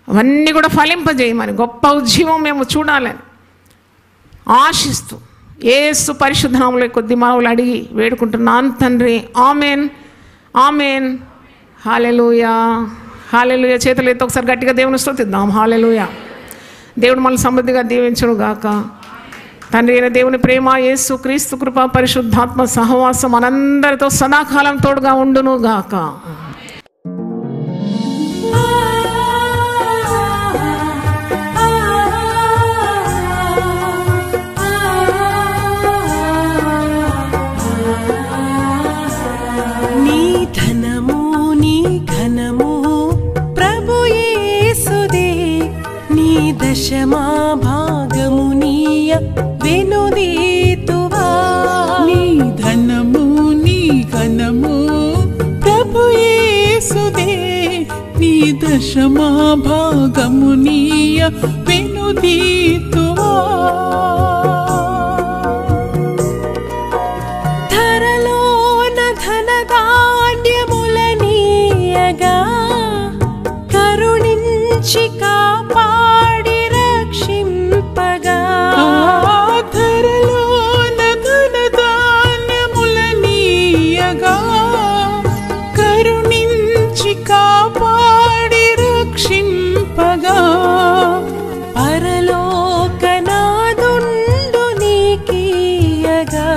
అవన్నీ కూడా ఫలింపజేయమని, గొప్ప ఉజ్జీవం మేము చూడాలని ఆశిస్తూ యేసు పరిశుద్ధ నామములో కొద్ది మనవులు అడిగి వేడుకుంటున్నాను తండ్రి. Amen, amen. Hallelujah, hallelujah. చేతులు ఎత్తి ఒకసారి గట్టిగా దేవుని స్తుతిద్దాం. హల్లెలూయా. దేవుడు మనల్ని సమృద్ధిగా దీవించును గాక. తండ్రి అయిన దేవుని ప్రేమ, యేసు క్రీస్తు కృప, పరిశుద్ధాత్మ సహవాసం మనందరితో సదాకాలం తోడుగా ఉండును గాక. దశమా భాగము నీయ వెనుదీతువా. నీ ధనము నీ ఘనము ప్రభు యేసుదే, నీ దశమా భాగము నీయ వెనుదీతువా. ధరలోన ధనధాన్యముల నీయగా కరుణించి కాపాడి రక్షింపగా. ధరలోన ధనధాన్యముల నీయగా కరుణించి కాపాడి రక్షింపగా. పరలోకనాదుండు నీకీయగా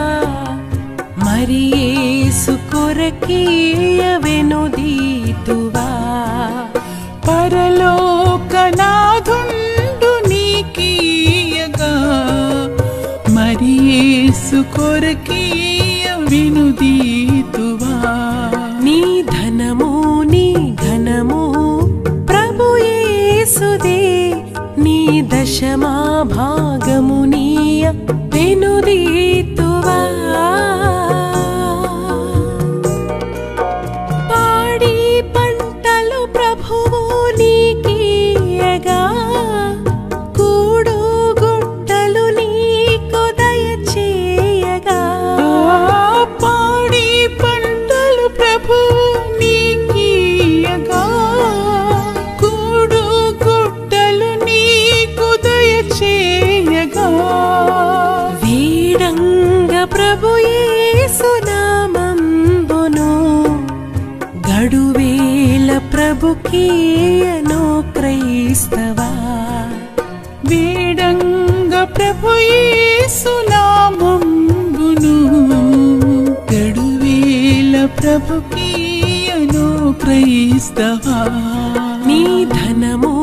మరి యేసు కొరకీయ వెనుదీతువా. పరలోకనాథుండు నీకీయగా మరి యేసు కొరకీయ వెనుదీతువా. నీ ధనము నీ ఘనము ప్రభు యేసుదే, నీ దశమా భాగము నీయ వెనుదీతువా. పాడి పంటలు ప్రభువు నీకీయగా కూడు గుట్టలు నీకు దయచేయగా. పాడి ప్రభుకీయను క్రైస్తవా వేడంగ ప్రభు యేసు నామంబును గడువేల ప్రభుకీయను క్రైస్తవా నీ ధనము